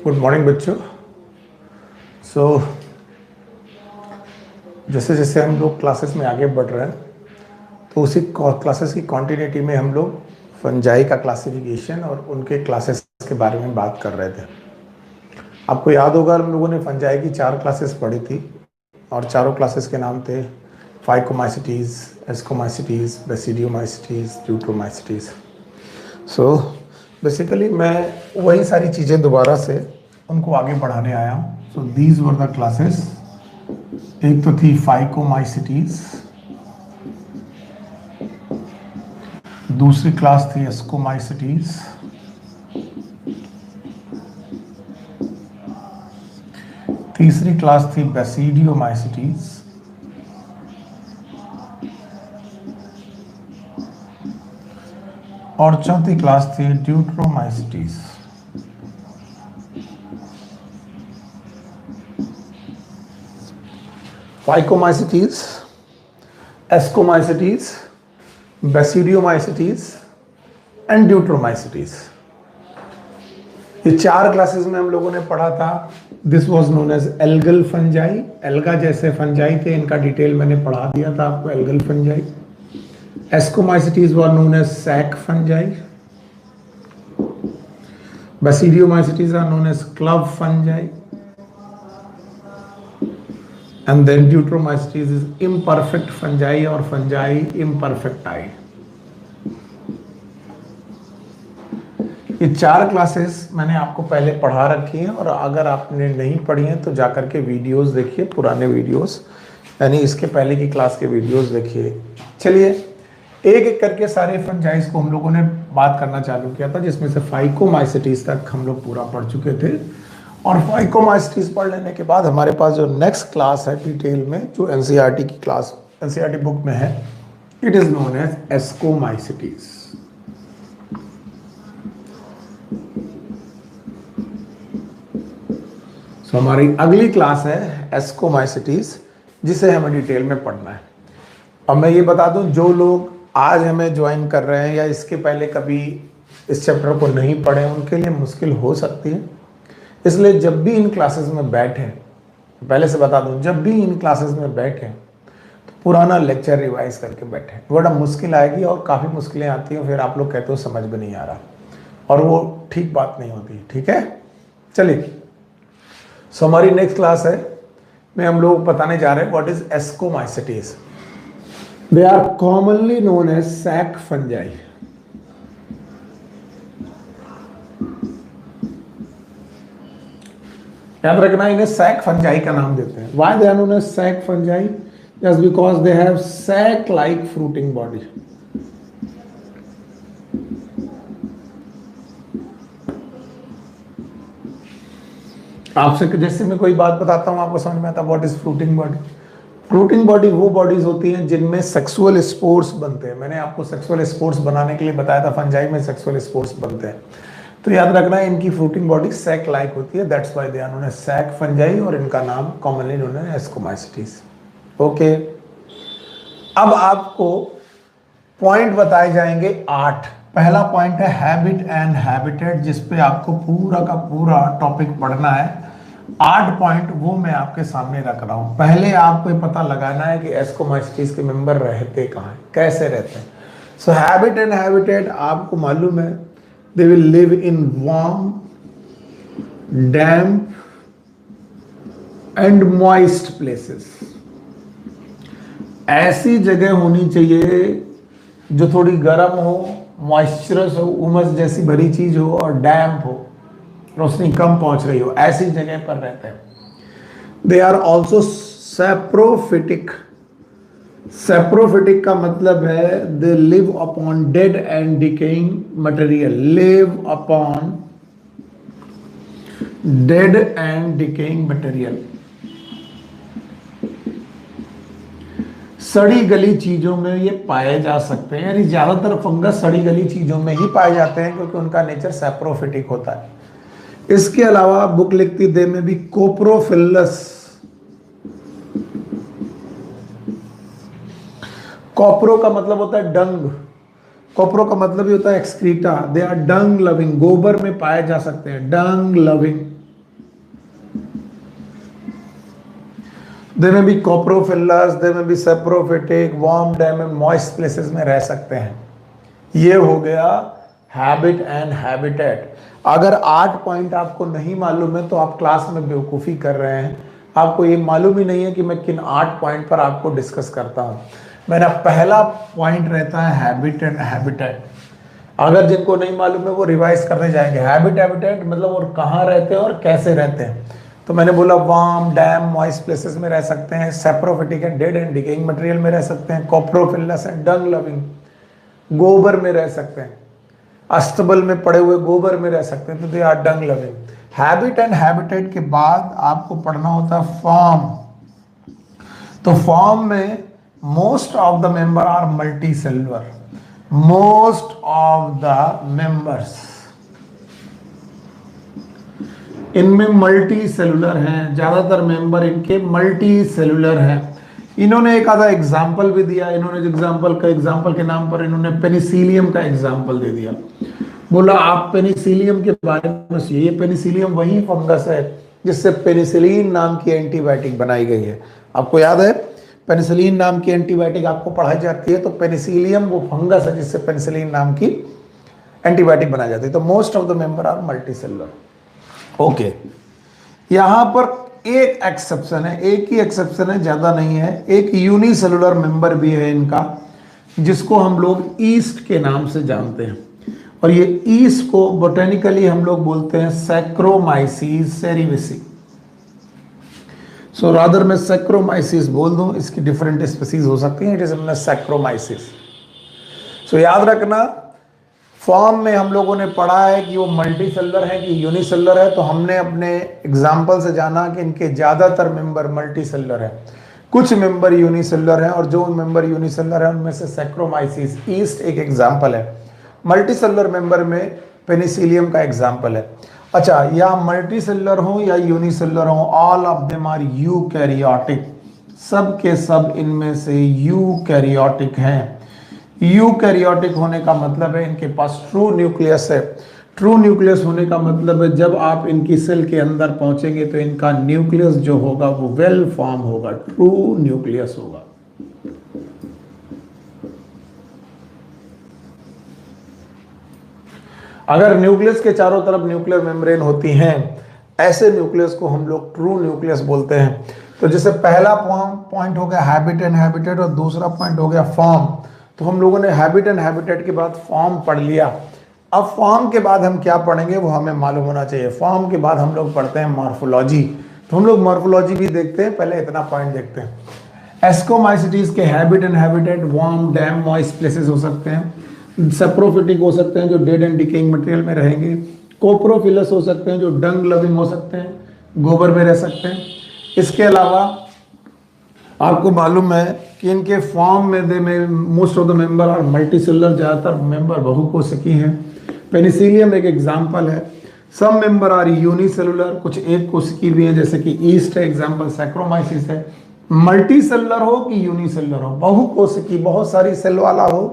Good morning बच्चों। सो जैसे जैसे हम लोग क्लासेस में आगे बढ़ रहे हैं तो उसी क्लासेस की कॉन्टिन्यूटी में हम लोग फंजाई का क्लासिफिकेशन और उनके क्लासेस के बारे में बात कर रहे थे। आपको याद होगा हम लोगों ने फंजाई की 4 क्लासेस पढ़ी थी और चारों क्लासेस के नाम थे phycomycetes, ascomycetes, basidiomycetes, Deuteromycetes. So basically मैं वही सारी चीज़ें दोबारा से उनको आगे बढ़ाने आया हूँ। So these were the classes. एक तो थी फाइकोमाइसिटीज, दूसरी क्लास थी एस्कोमाइसिटीज, तीसरी क्लास थी बेसिडियोमाइसिटीज, और चौथी क्लास थी deuteromycetes. Phycomycetes, ascomycetes, basidiomycetes and deuteromycetes, ये 4 क्लासेस में हम लोगों ने पढ़ा था। This was known as algal fungi. Alga जैसे फंजाई थे, इनका डिटेल मैंने पढ़ा दिया था आपको, algal fungi. Ascomycetes were known as sac fungi. Basidiomycetes are known as club fungi. And then deuteromycetes is imperfect fungi और fungi imperfecti। ये 4 क्लासेस मैंने आपको पहले पढ़ा रखी हैं और अगर आपने नहीं पढ़ी हैं तो जाकर के वीडियोस देखिए, पुराने वीडियोस, यानी इसके पहले की क्लास के वीडियोस देखिए। चलिए एक एक करके सारे फंजाइज को हम लोगों ने बात करना चालू किया था, जिसमें से फाइकोमाइसिटीज तक हम लोग पूरा पढ़ चुके थे। और फाइकोमाइसिटीज पढ़ लेने के बाद हमारे पास जो नेक्स्ट क्लास है डिटेल में, जो एनसीईआरटी की क्लास, एनसीईआरटी बुक में है, it is known as ascomycetes. So हमारी अगली क्लास है एस्कोमाइसिटीज, जिसे हमें डिटेल में पढ़ना है। अब मैं ये बता दूं, जो लोग आज हमें ज्वाइन कर रहे हैं या इसके पहले कभी इस चैप्टर को नहीं पढ़े, उनके लिए मुश्किल हो सकती है। इसलिए जब भी इन क्लासेस में बैठे, पहले से बता दूं, जब भी इन क्लासेस में बैठे तो पुराना लेक्चर रिवाइज करके बैठे। बड़ा मुश्किल आएगी और काफ़ी मुश्किलें आती हैं, फिर आप लोग कहते हो समझ में नहीं आ रहा, और वो ठीक बात नहीं होती। ठीक है, चलिए। सो हमारी नेक्स्ट क्लास है में हम लोग बताने जा रहे हैं what is ascomycetes. They are commonly known as sac fungi. याद रखना, इन्हें सैक फंजाई का नाम देते हैं। Why they are known as sac fungi? Just because they have sac like fruiting body. आपसे जैसे मैं कोई बात बताता हूं, आपको समझ में आता what is fruiting body. Fruiting body वो बॉडीज होती हैं जिनमें सेक्सुअल स्पोर्स बनते हैं। मैंने आपको सेक्सुअल स्पोर्स बनाने के लिए बताया था, फंजाई में सेक्सुअल स्पोर्स बनते हैं। तो याद रखना है, इनकी फ्रूटिंग बॉडी सैक लाइक होती है, that's why they are known as sac fungi, और इनका नाम commonly known as ascomycetes. Okay, अब आपको पॉइंट बताए जाएंगे 8। पहला पॉइंट है हैबिट एंड हैबिटेट, जिसपे आपको पूरा का पूरा टॉपिक पढ़ना है। 8 पॉइंट वो मैं आपके सामने रख रहा हूं। पहले आपको ये पता लगाना है कि एस्कोमाइसिटीज के मेंबर रहते कहाँ हैं, कैसे रहते हैं। सो हैबिट एंड हैबिटेट आपको मालूम है, they will live in warm, damp and moist places। ऐसी जगह होनी चाहिए जो थोड़ी गर्म हो, मॉइस्चरस हो, उमस जैसी भरी चीज हो, और डैम्प हो, रोशनी कम पहुंच रही हो, ऐसी जगह पर रहते हैं। They are also saprophytic. Saprophytic का मतलब है they live upon dead and decaying material. Live upon dead and decaying material. सड़ी गली चीजों में ये पाए जा सकते हैं, यानी ज्यादातर फंगस सड़ी गली चीजों में ही पाए जाते हैं, क्योंकि उनका नेचर सैप्रोफिटिक होता है। इसके अलावा बुक लिखती दे में भी कोप्रोफिलस। कॉप्रो का मतलब होता है डंग, कॉप्रो का मतलब ही होता है excreta. They are dung loving, गोबर में पाए जा सकते हैं, डंग लविंग। दे में भी कोप्रोफिलस, दे में भी saprophytic, warm, dam and moist places में रह सकते हैं। ये हो गया हैबिट एंड हैबिटेट। अगर 8 पॉइंट आपको नहीं मालूम है तो आप क्लास में बेवकूफ़ी कर रहे हैं। आपको ये मालूम ही नहीं है कि मैं किन 8 पॉइंट पर आपको डिस्कस करता हूँ। मेरा पहला पॉइंट रहता है हैबिट एंड हैबिटेट। अगर जिनको नहीं मालूम है वो रिवाइज करने जाएंगे। हैबिट हैबिटेट मतलब वो कहाँ रहते हैं और कैसे रहते हैं। तो मैंने बोला वार्म, डैम, मॉइस्ट प्लेसेस में रह सकते हैं, saprophytic and dead and decaying material में रह सकते हैं, कोप्रोफिलस एंड डंग लविंग, गोबर में रह सकते हैं, अस्तबल में पड़े हुए गोबर में रह सकते हैं, तो they are dung loving. Habit and habitat के बाद आपको पढ़ना होता है फॉर्म। तो फॉर्म में most of the member are multi cellular. Most of the members इनमें मल्टी सेलुलर हैं, ज्यादातर मेंबर इनके मल्टी सेलुलर हैं। इन्होंने एक आधा एग्जाम्पल भी दिया। इन्होंने एग्जाम्पल के नाम पर इन्होंने पेनिसिलियम का एग्जाम्पल दे दिया। बोला आप पेनिसिलियम के बारे में ये पेनिसिलियम वही फंगस है जिससे पेनिसिलिन नाम की एंटीबायोटिक बनाई गई है। आपको याद है पेनिसिलिन नाम की एंटीबायोटिक आपको पढ़ाई जाती है, तो पेनिसिलियम वो फंगस है जिससे पेनिसिलिन नाम की एंटीबायोटिक बनाई जाती है। तो most of the member are multi cellular. Okay, यहां पर एक एक्सेप्शन है, एक ही एक्सेप्शन है, ज्यादा नहीं है। एक यूनिसेलुलर मेंबर भी है इनका, जिसको हम लोग ईस्ट के नाम से जानते हैं। और ये ईस्ट को बोटेनिकली हम लोग बोलते हैं सैक्रोमाइसीस सेरिविसी। सो रादर मैं सैक्रोमाइसीस बोल दूं, इसकी डिफरेंट स्पीसीज हो सकती हैं। It is Saccharomyces. सो याद रखना, फॉर्म में हम लोगों ने पढ़ा है कि वो मल्टी सेलुलर है कि यूनिसेलुलर है। तो हमने अपने एग्जाम्पल से जाना कि इनके ज्यादातर मेंबर मल्टी सेलुलर है, कुछ मेंबर यूनिसेलुलर है, और जो मेंबर यूनिसेलुलर है उनमें से सैक्रोमाइसीस ईस्ट एक एग्जाम्पल है। मल्टी सेलुलर मेंबर में पेनिसिलियम का एग्जाम्पल है। अच्छा, या मल्टी सेलुलर हो या यूनिसेलुलर हो, all of them are eukaryotic. सब के सब इनमें से यूकैरियोटिक हैं। यूकैरियोटिक होने का मतलब है इनके पास ट्रू न्यूक्लियस है। ट्रू न्यूक्लियस होने का मतलब है जब आप इनकी सेल के अंदर पहुंचेंगे तो इनका न्यूक्लियस जो होगा वो वेल फॉर्म होगा, ट्रू न्यूक्लियस होगा। अगर न्यूक्लियस के चारों तरफ न्यूक्लियर मेम्ब्रेन होती हैं, ऐसे न्यूक्लियस को हम लोग ट्रू न्यूक्लियस बोलते हैं। तो जैसे पहला पॉइंट हो गया हैबिट एंड हैबिटेट और दूसरा पॉइंट हो गया फॉर्म। तो हम लोगों ने हैबिट एंड हैबिटेट के बाद फॉर्म पढ़ लिया। अब फॉर्म के बाद हम क्या पढ़ेंगे वो हमें मालूम होना चाहिए। फॉर्म के बाद हम लोग पढ़ते हैं मॉर्फोलॉजी। तो हम लोग मॉर्फोलॉजी भी देखते हैं, पहले इतना पॉइंट देखते हैं। एस्कोमाइसिटीज के habit and habitat warm, dam, moist places हो सकते हैं। सेप्रोफिटिक हो सकते हैं जो डेड एंड डिकेइंग मटेरियल में रहेंगे। कोप्रोफिलस हो सकते हैं जो डंग लविंग हो सकते हैं, गोबर में रह सकते हैं। इसके अलावा आपको मालूम है कि इनके फॉर्म में most of the member are multi cellular, ज्यादातर मेंबर बहुकोशिकी हैं। पेनिसिलियम एक एग्जांपल है। सब मेंबर आर यूनिसेलुलर, कुछ एक कोशिकी भी हैं जैसे कि ईस्ट है एग्जांपल, सैक्रोमाइसिस है। मल्टी सेलुलर हो कि यूनिसेलुलर हो, बहुकोशिकी बहुत सारी सेल वाला हो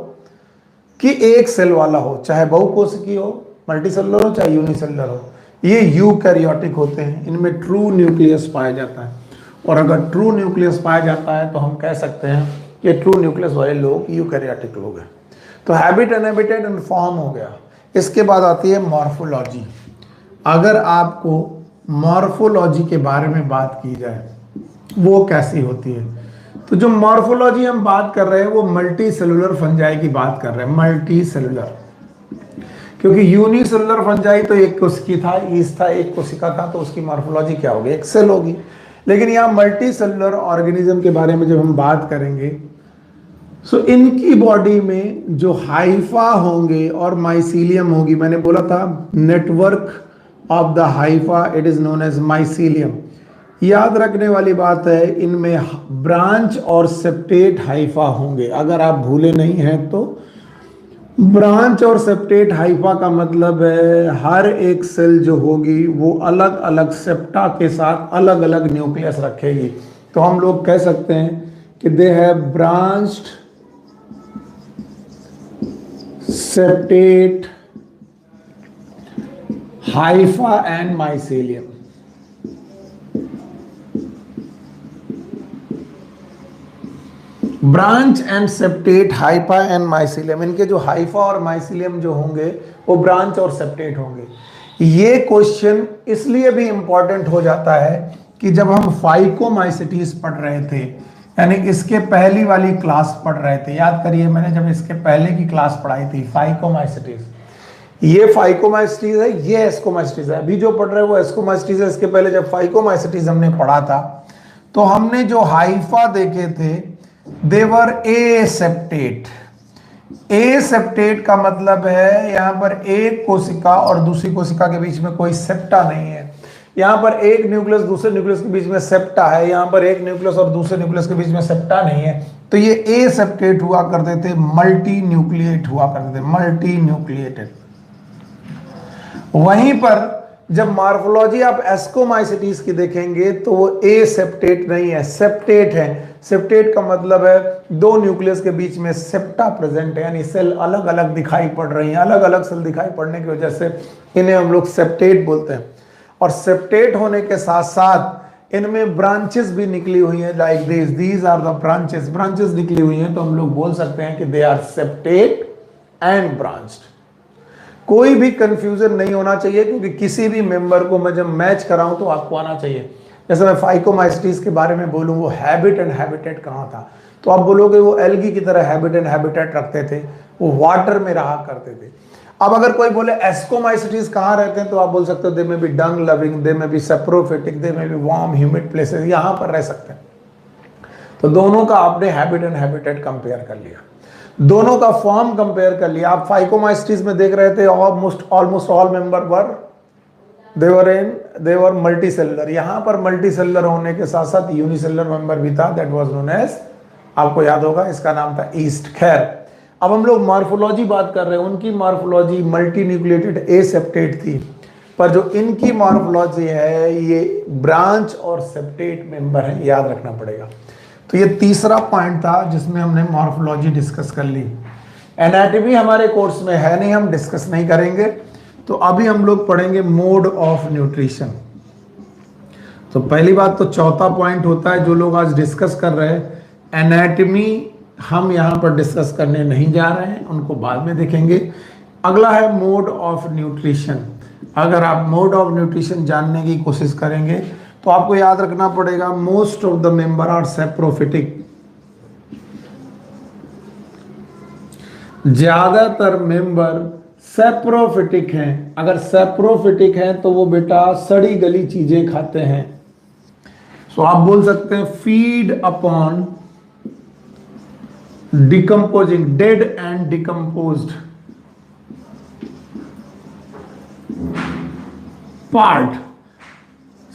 कि एक सेल वाला हो, चाहे बहुकोशिकी हो, मल्टी सेलुलर हो, चाहे यूनिसेलुलर हो, ये यूकैरियोटिक होते हैं। इनमें ट्रू न्यूक्लियस पाया जाता है। और अगर ट्रू न्यूक्लियस पाया जाता है तो हम कह सकते हैं कि ट्रू न्यूक्लियस वाले लोग यूकैरियोटिक लोग हैं। तो habit and habitat and form हो गया। इसके बाद आती है मॉर्फोलॉजी। अगर आपको मॉर्फोलॉजी के बारे में बात की जाए वो कैसी होती है, तो जो मॉर्फोलॉजी हम बात कर रहे हैं वो मल्टी सेलुलर फंजाई की बात कर रहे हैं। मल्टी सेलुलर, क्योंकि यूनिसेलुलर फंजाई तो एक कोशिकी था, ईस्ट था, एक कोशिका था, तो उसकी मॉर्फोलॉजी क्या होगी, एक सेल होगी। लेकिन यहाँ मल्टी सेलुलर ऑर्गेनिज्म के बारे में जब हम बात करेंगे सो इनकी बॉडी में जो हाइफा होंगे और माइसीलियम होगी, मैंने बोला था network of the hypha it is known as mycelium. याद रखने वाली बात है, इनमें ब्रांच और सेप्टेट हाइफा होंगे। अगर आप भूले नहीं हैं तो ब्रांच और सेप्टेट हाइफा का मतलब है हर एक सेल जो होगी वो अलग अलग सेप्टा के साथ अलग अलग न्यूक्लियस रखेगी। तो हम लोग कह सकते हैं कि they have branched, septate, hypha and mycelium. Branch and septate hypha and mycelium, इनके जो हाइफा और माइसिलियम जो होंगे वो ब्रांच और सेप्टेट होंगे। ये क्वेश्चन इसलिए भी इंपॉर्टेंट हो जाता है कि जब हम फाइकोमाइसिटीज पढ़ रहे थे, यानी इसके पहली वाली क्लास पढ़ रहे थे, याद करिए मैंने जब इसके पहले की क्लास पढ़ाई थी फाइकोमाइसिटीज, ये फाइकोमाइसिटीज है, ये एस्कोमाइसिटीज है। अभी जो पढ़ रहे हैं वो एस्कोमाइसिटीज है। इसके पहले जब फाइकोमाइसिटीज हमने पढ़ा था तो हमने जो हाइफा देखे थे देवर एसेप्टेट। एसेप्टेट का मतलब है यहां पर एक कोशिका और दूसरी कोशिका के बीच में कोई सेप्टा नहीं है। यहां पर एक न्यूक्लियस दूसरे न्यूक्लियस के बीच में सेप्टा है, यहां पर एक न्यूक्लियस और दूसरे न्यूक्लियस के बीच में सेप्टा नहीं है। तो ये एसेप्टेट हुआ करते थे, मल्टी न्यूक्लिएट हुआ करते थे, मल्टी न्यूक्लिएटेड। वहीं पर जब मार्फोलॉजी आप एस्कोमाइसिटीज की देखेंगे तो वो एसेप्टेट नहीं है, सेप्टेट है। सेप्टेट का मतलब है दो न्यूक्लियस के बीच में सेप्टा प्रेजेंट है, यानी सेल अलग अलग दिखाई पड़ रही हैं। अलग अलग सेल दिखाई पड़ने की वजह से इन्हें हम लोग सेप्टेट बोलते हैं। और सेप्टेट होने के साथ साथ इनमें ब्रांचेस भी निकली हुई हैं, like these are the branches. Branches निकली हुई हैं तो हम लोग बोल सकते हैं कि they are septate and branched. कोई भी कंफ्यूजन नहीं होना चाहिए, क्योंकि किसी भी मेंबर को मैं जब मैच कराऊं तो आपको आना चाहिए। जैसे मैं फाइकोमाइसिटीज के बारे में बोलूं, वो हैबिट एंड हैबिटेट कहाँ था, तो आप बोलोगे वो एल्गी की तरह हैबिट एंड हैबिटेट रखते थे, वो वाटर में रहा करते थे। अब अगर कोई बोले एस्कोमाइसिटीज कहाँ रहते हैं, तो आप बोल सकते हो दे में बी डंग लविंग, दे में बी सेप्रोफिटिक, दे में बी वार्म ह्यूमिड प्लेसेस, यहाँ पर रह सकते हैं। तो दोनों का आपने हैबिट एंड हैबिटेट कंपेयर कर लिया, दोनों का फॉर्म कंपेयर कर लिया। आप फाइकोमाइसिटीज में देख रहे थे ऑलमोस्ट ऑल मेंबर देवर मल्टी सेलुलर। यहां पर मल्टी सेलुलर होने के साथ साथ यूनिसेलुलर मेंबर भी था, दैट वाज नोन एज, आपको याद होगा इसका नाम था ईस्ट। खैर, अब हम लोग मार्फोलॉजी बात कर रहे हैं। उनकी मार्फोलॉजी मल्टी न्यूक्लिएटेड एसेप्टेट थी, पर जो इनकी मार्फोलॉजी है ये ब्रांच और सेप्टेट मेंबर है, याद रखना पड़ेगा। तो ये तीसरा पॉइंट था जिसमें हमने मॉर्फोलॉजी डिस्कस कर ली। एनाटॉमी हमारे कोर्स में है नहीं, हम डिस्कस नहीं करेंगे। तो अभी हम लोग पढ़ेंगे मोड ऑफ न्यूट्रिशन। तो पहली बात तो चौथा पॉइंट होता है जो लोग आज डिस्कस कर रहे हैं, एनाटॉमी हम यहां पर डिस्कस करने नहीं जा रहे हैं, उनको बाद में देखेंगे। अगला है मोड ऑफ न्यूट्रिशन। अगर आप मोड ऑफ न्यूट्रिशन जानने की कोशिश करेंगे तो आपको याद रखना पड़ेगा most of the member are saprophytic. ज्यादातर मेंबर सेप्रोफिटिक हैं। अगर सेप्रोफिटिक हैं तो वो बेटा सड़ी गली चीजें खाते हैं। सो आप बोल सकते हैं feed upon decomposing, dead and decomposed part,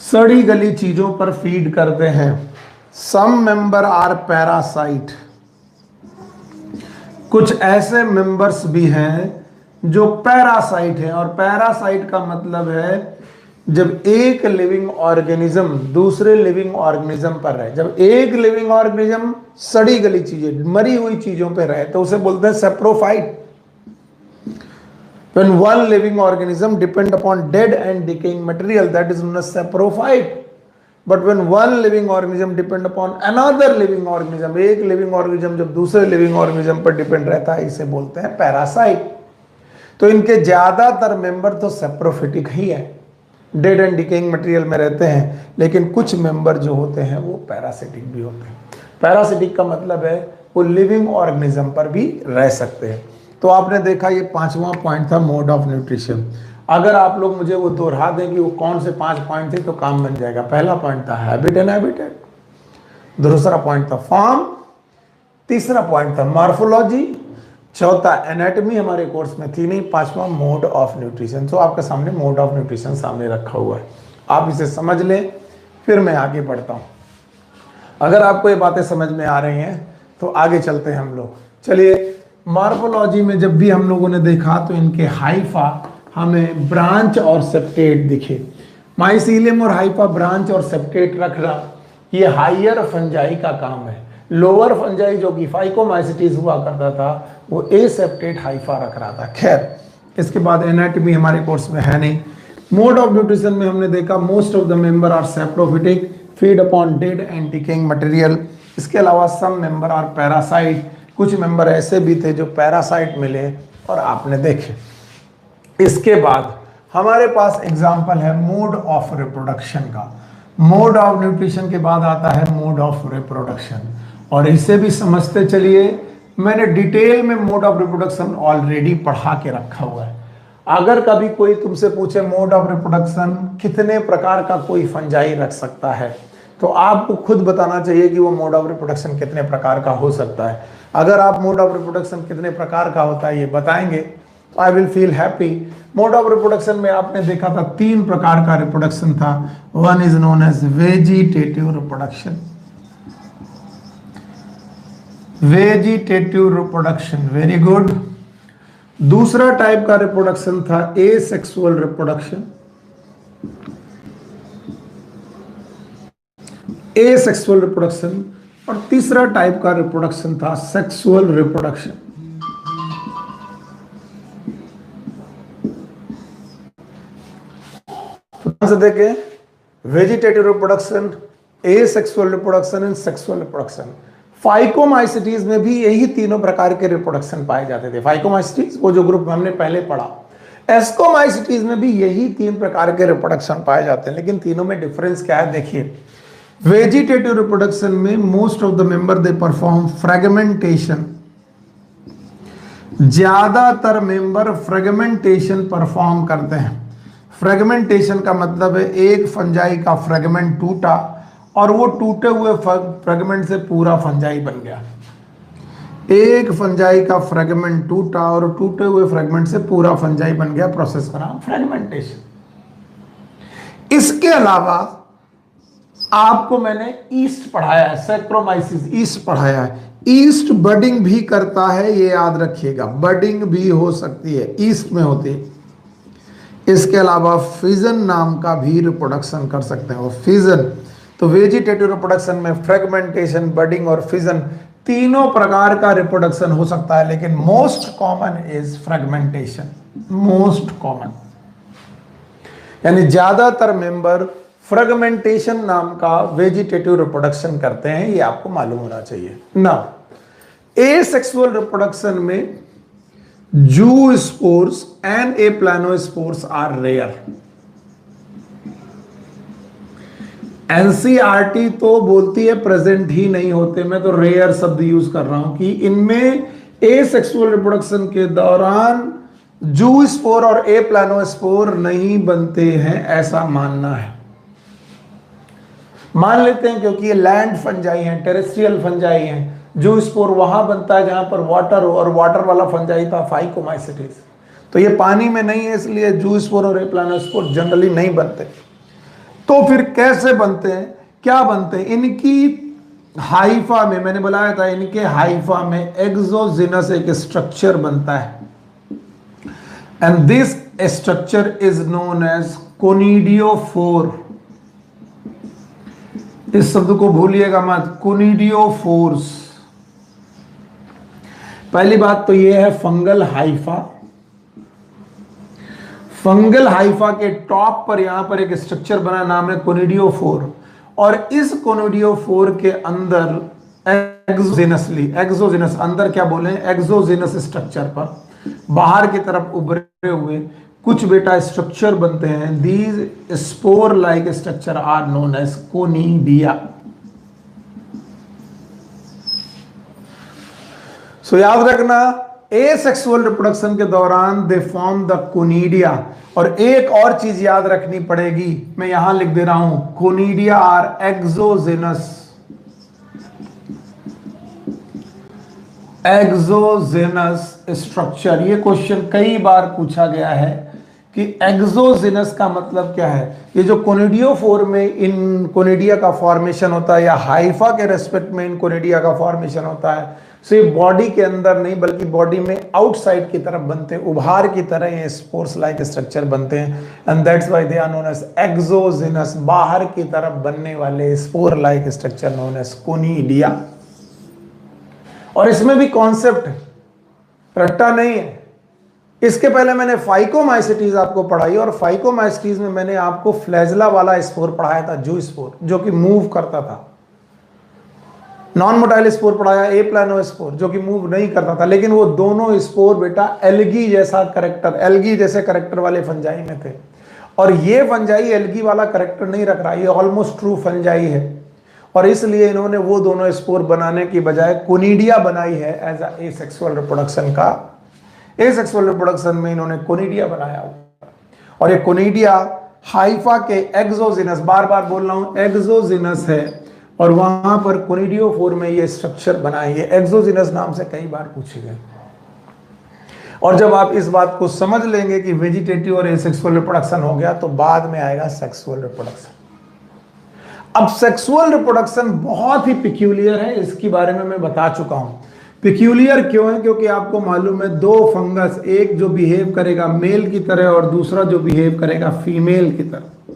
सड़ी गली चीजों पर फीड करते हैं। सम मेंबर आर पैरासाइट, कुछ ऐसे मेंबर्स भी हैं जो पैरासाइट हैं। और पैरासाइट का मतलब है जब एक लिविंग ऑर्गेनिज्म दूसरे लिविंग ऑर्गेनिज्म पर रहे। जब एक लिविंग ऑर्गेनिज्म सड़ी गली चीजें, मरी हुई चीजों पर रहे तो उसे बोलते हैं saprophyte. When one living organism depend upon dead and decaying material, that is known as saprophyte. But when one living organism depend upon another living organism, एक living organism जब दूसरे living organism पर डिपेंड रहता है, इसे बोलते हैं parasite. तो इनके ज्यादातर मेंबर तो सेप्रोफिटिक ही है, डेड एंड डिकेइंग मटेरियल में रहते हैं, लेकिन कुछ मेंबर जो होते हैं वो पैरासिटिक भी होते हैं। पैरासिटिक का मतलब है वो लिविंग ऑर्गेनिज्म पर भी रह सकते हैं। तो आपने देखा ये पांचवा पॉइंट था मोड ऑफ न्यूट्रिशन। अगर आप लोग मुझे वो दोहरा दें कि वो कौन से 5 पॉइंट थे तो काम बन जाएगा। पहला पॉइंट था हैबिट एंड हैबिटेट, दूसरा पॉइंट था फॉर्म, तीसरा पॉइंट था मॉर्फोलॉजी, चौथा एनाटॉमी हमारे कोर्स में थी नहीं, पांचवा मोड ऑफ न्यूट्रिशन। तो आपके सामने मोड ऑफ न्यूट्रिशन सामने रखा हुआ है, आप इसे समझ लें, फिर मैं आगे बढ़ता हूँ। अगर आपको ये बातें समझ में आ रही हैं तो आगे चलते हैं हम लोग। चलिए, मॉर्फोलॉजी में जब भी हम लोगों ने देखा तो इनके हाइफा हमें ब्रांच और सेप्टेट दिखे। माइसीलियम और हाइफा ब्रांच और सेप्टेट रखना ये हायर फंजाई का काम है। लोअर फंजाई जो कि फाइकोमाइसिटीज हुआ करता था वो एसेप्टेट हाइफा रख रहा था। खैर, इसके बाद एनाटॉमी हमारे कोर्स में है नहीं। मोड ऑफ न्यूट्रिशन में हमने देखा most of the member are saprophytic, feed upon dead and decaying material. इसके अलावा सम मेंबर और पैरासाइट, कुछ मेंबर ऐसे भी थे जो पैरासाइट मिले और आपने देखे। इसके बाद हमारे पास एग्जाम्पल है मोड ऑफ रिप्रोडक्शन का। मोड ऑफ न्यूट्रिशन के बाद आता है मोड ऑफ रिप्रोडक्शन, और इसे भी समझते चलिए। मैंने डिटेल में मोड ऑफ रिप्रोडक्शन ऑलरेडी पढ़ा के रखा हुआ है। अगर कभी कोई तुमसे पूछे मोड ऑफ रिप्रोडक्शन कितने प्रकार का कोई फंजाई रख सकता है, तो आपको खुद बताना चाहिए कि वो मोड ऑफ रिप्रोडक्शन कितने प्रकार का हो सकता है। अगर आप मोड ऑफ रिप्रोडक्शन कितने प्रकार का होता है ये बताएंगे तो I will feel happy. Mode of reproduction में आपने देखा था 3 प्रकार का रिप्रोडक्शन था। One is known as vegetative reproduction, vegetative reproduction, very good. दूसरा टाइप का रिप्रोडक्शन था एसेक्सुअल रिप्रोडक्शन, एसेक्सुअल रिप्रोडक्शन। और तीसरा टाइप का रिप्रोडक्शन था सेक्सुअल रिप्रोडक्शन। तो से देखें, vegetative reproduction, asexual reproduction and sexual reproduction. Phycomycetes में भी यही तीनों प्रकार के रिप्रोडक्शन पाए जाते थे। फाइकोमाइसिटीज वो जो ग्रुप हमने पहले पढ़ा। एस्कोमाइसिटीज में भी यही 3 प्रकार के रिप्रोडक्शन पाए जाते हैं, लेकिन तीनों में डिफरेंस क्या है देखिए। वेजिटेटिव रिप्रोडक्शन में most of the member they perform fragmentation, ज्यादातर मेंबर फ्रेगमेंटेशन परफॉर्म करते हैं। फ्रेगमेंटेशन का मतलब है एक फंजाई का फ्रेगमेंट टूटा और वो टूटे हुए फ्रेगमेंट से पूरा फंजाई बन गया। एक फंजाई का फ्रेगमेंट टूटा और टूटे हुए फ्रेगमेंट से पूरा फंजाई बन गया, प्रोसेस का नाम फ्रेगमेंटेशन। इसके अलावा आपको मैंने ईस्ट पढ़ाया है, सैक्रोमाइसिस, ईस्ट पढ़ाया है। ईस्ट बडिंग भी करता है, ये याद रखिएगा, बडिंग भी हो सकती है, ईस्ट में होती है। इसके अलावा फिजन नाम का भी रिप्रोडक्शन कर सकते हैं, वो फिजन। तो वेजिटेटिव रिप्रोडक्शन में फ्रेगमेंटेशन, बडिंग और फिजन तीनों प्रकार का रिप्रोडक्शन हो सकता है, लेकिन most common is fragmentation, most common. यानी ज्यादातर मेंबर फ्रेगमेंटेशन नाम का वेजिटेटिव रिप्रोडक्शन करते हैं, ये आपको मालूम होना चाहिए। नाउ एसेक्सुअल रिप्रोडक्शन में zoospores and aplanospores are rare. NCERT तो बोलती है प्रेजेंट ही नहीं होते, मैं तो रेयर शब्द यूज कर रहा हूं कि इनमें एसेक्सुअल रिप्रोडक्शन के दौरान जूस्पोर और एप्लानोस्पोर नहीं बनते हैं, ऐसा मानना है। मान लेते हैं क्योंकि ये लैंड फंजाई हैं, टेरेस्ट्रियल फंजाई हैं, जूस्पोर वहां बनता है जहां पर वाटर हो, और वाटर वाला फंजाई था फाइकोमाइसिटीज। तो ये पानी में नहीं है, इसलिए जूस्पोर और एप्लानोस्पोर जनरली नहीं बनते। तो फिर कैसे बनते हैं, क्या बनते हैं? इनकी हाइफा में, मैंने बताया था, इनके हाइफा में एक्सोजिनस एक स्ट्रक्चर बनता है, and this structure is known as conidiophore. इस शब्द को भूलिएगा मत, कोनिडियोफोर्स। पहली बात तो यह है फंगल हाइफा। फंगल हाइफा के टॉप पर यहां पर एक स्ट्रक्चर बना, नाम है कोनिडियोफोर, और इस कोनिडियोफोर के अंदर एक्सोजिनसली, एक्सोजिनस अंदर क्या बोले, एक्सोजिनस स्ट्रक्चर पर बाहर की तरफ उभरे हुए कुछ बेटा स्ट्रक्चर बनते हैं। These spore like structure are known as conidia. So याद रखना, एसेक्सुअल रिप्रोडक्शन के दौरान दे फॉर्म द कोनिडिया। और एक और चीज याद रखनी पड़ेगी, मैं यहां लिख दे रहा हूं, conidia are exogenous, exogenous structure. ये क्वेश्चन कई बार पूछा गया है कि एक्सोजिनस का मतलब क्या है। ये जो कोनिडियोफोर में इन कोनिडिया का फॉर्मेशन होता है, या हाइफा के रेस्पेक्ट में इन कोनिडिया का फॉर्मेशन होता है, ये बॉडी के अंदर नहीं बल्कि बॉडी में आउटसाइड की तरफ बनते हैं, उभार की तरह ये स्पोर्स लाइक स्ट्रक्चर बनते हैं, and that's why they are known as exogenous. बाहर की तरफ बनने वाले spore like structure known as conidia. और इसमें भी कॉन्सेप्ट रट्टा नहीं है। इसके पहले मैंने फाइकोमाइसिटीज आपको पढ़ाई, और फाइकोमाइसिटीज में मैंने आपको फ्लैजला वाला स्पोर पढ़ाया था, जू स्पोर, जो कि मूव करता था। नॉन मोटाइल स्पोर पढ़ाया, ए प्लानो स्पोर जो कि मूव नहीं करता था, लेकिन वो दोनों स्पोर बेटा एल्गी जैसा करेक्टर, एल्गी जैसे करेक्टर वाले फंजाई में थे। और ये फंजाई एल्गी वाला करेक्टर नहीं रख रहा, ये ऑलमोस्ट ट्रू फंजाई है, और इसलिए इन्होंने वो दोनों स्पोर बनाने की बजाय कोनिडिया बनाई है एज ए सेक्सुअल रिप्रोडक्शन का। ए सेक्सुअल रिप्रोडक्शन में इन्होंने कोनिडिया बनाया, और ये कोनिडिया हाइफा के एक्सोजिनस, बार बार बोल रहा हूं एक्सोजिनस है, और वहां पर कोनिडियोफोर में ये स्ट्रक्चर बनाए, ये एक्सोजिनस नाम से कई बार पूछे गए। और जब आप इस बात को समझ लेंगे कि वेजिटेटिव और एसेक्सुअल रिप्रोडक्शन हो गया, तो बाद में आएगा सेक्सुअल रिप्रोडक्शन। अब सेक्सुअल रिप्रोडक्शन बहुत ही पिक्यूलियर है, इसके बारे में मैं बता चुका हूं। पिक्यूलियर क्यों है? क्योंकि आपको मालूम है दो फंगस, एक जो बिहेव करेगा मेल की तरह और दूसरा जो बिहेव करेगा फीमेल की तरह।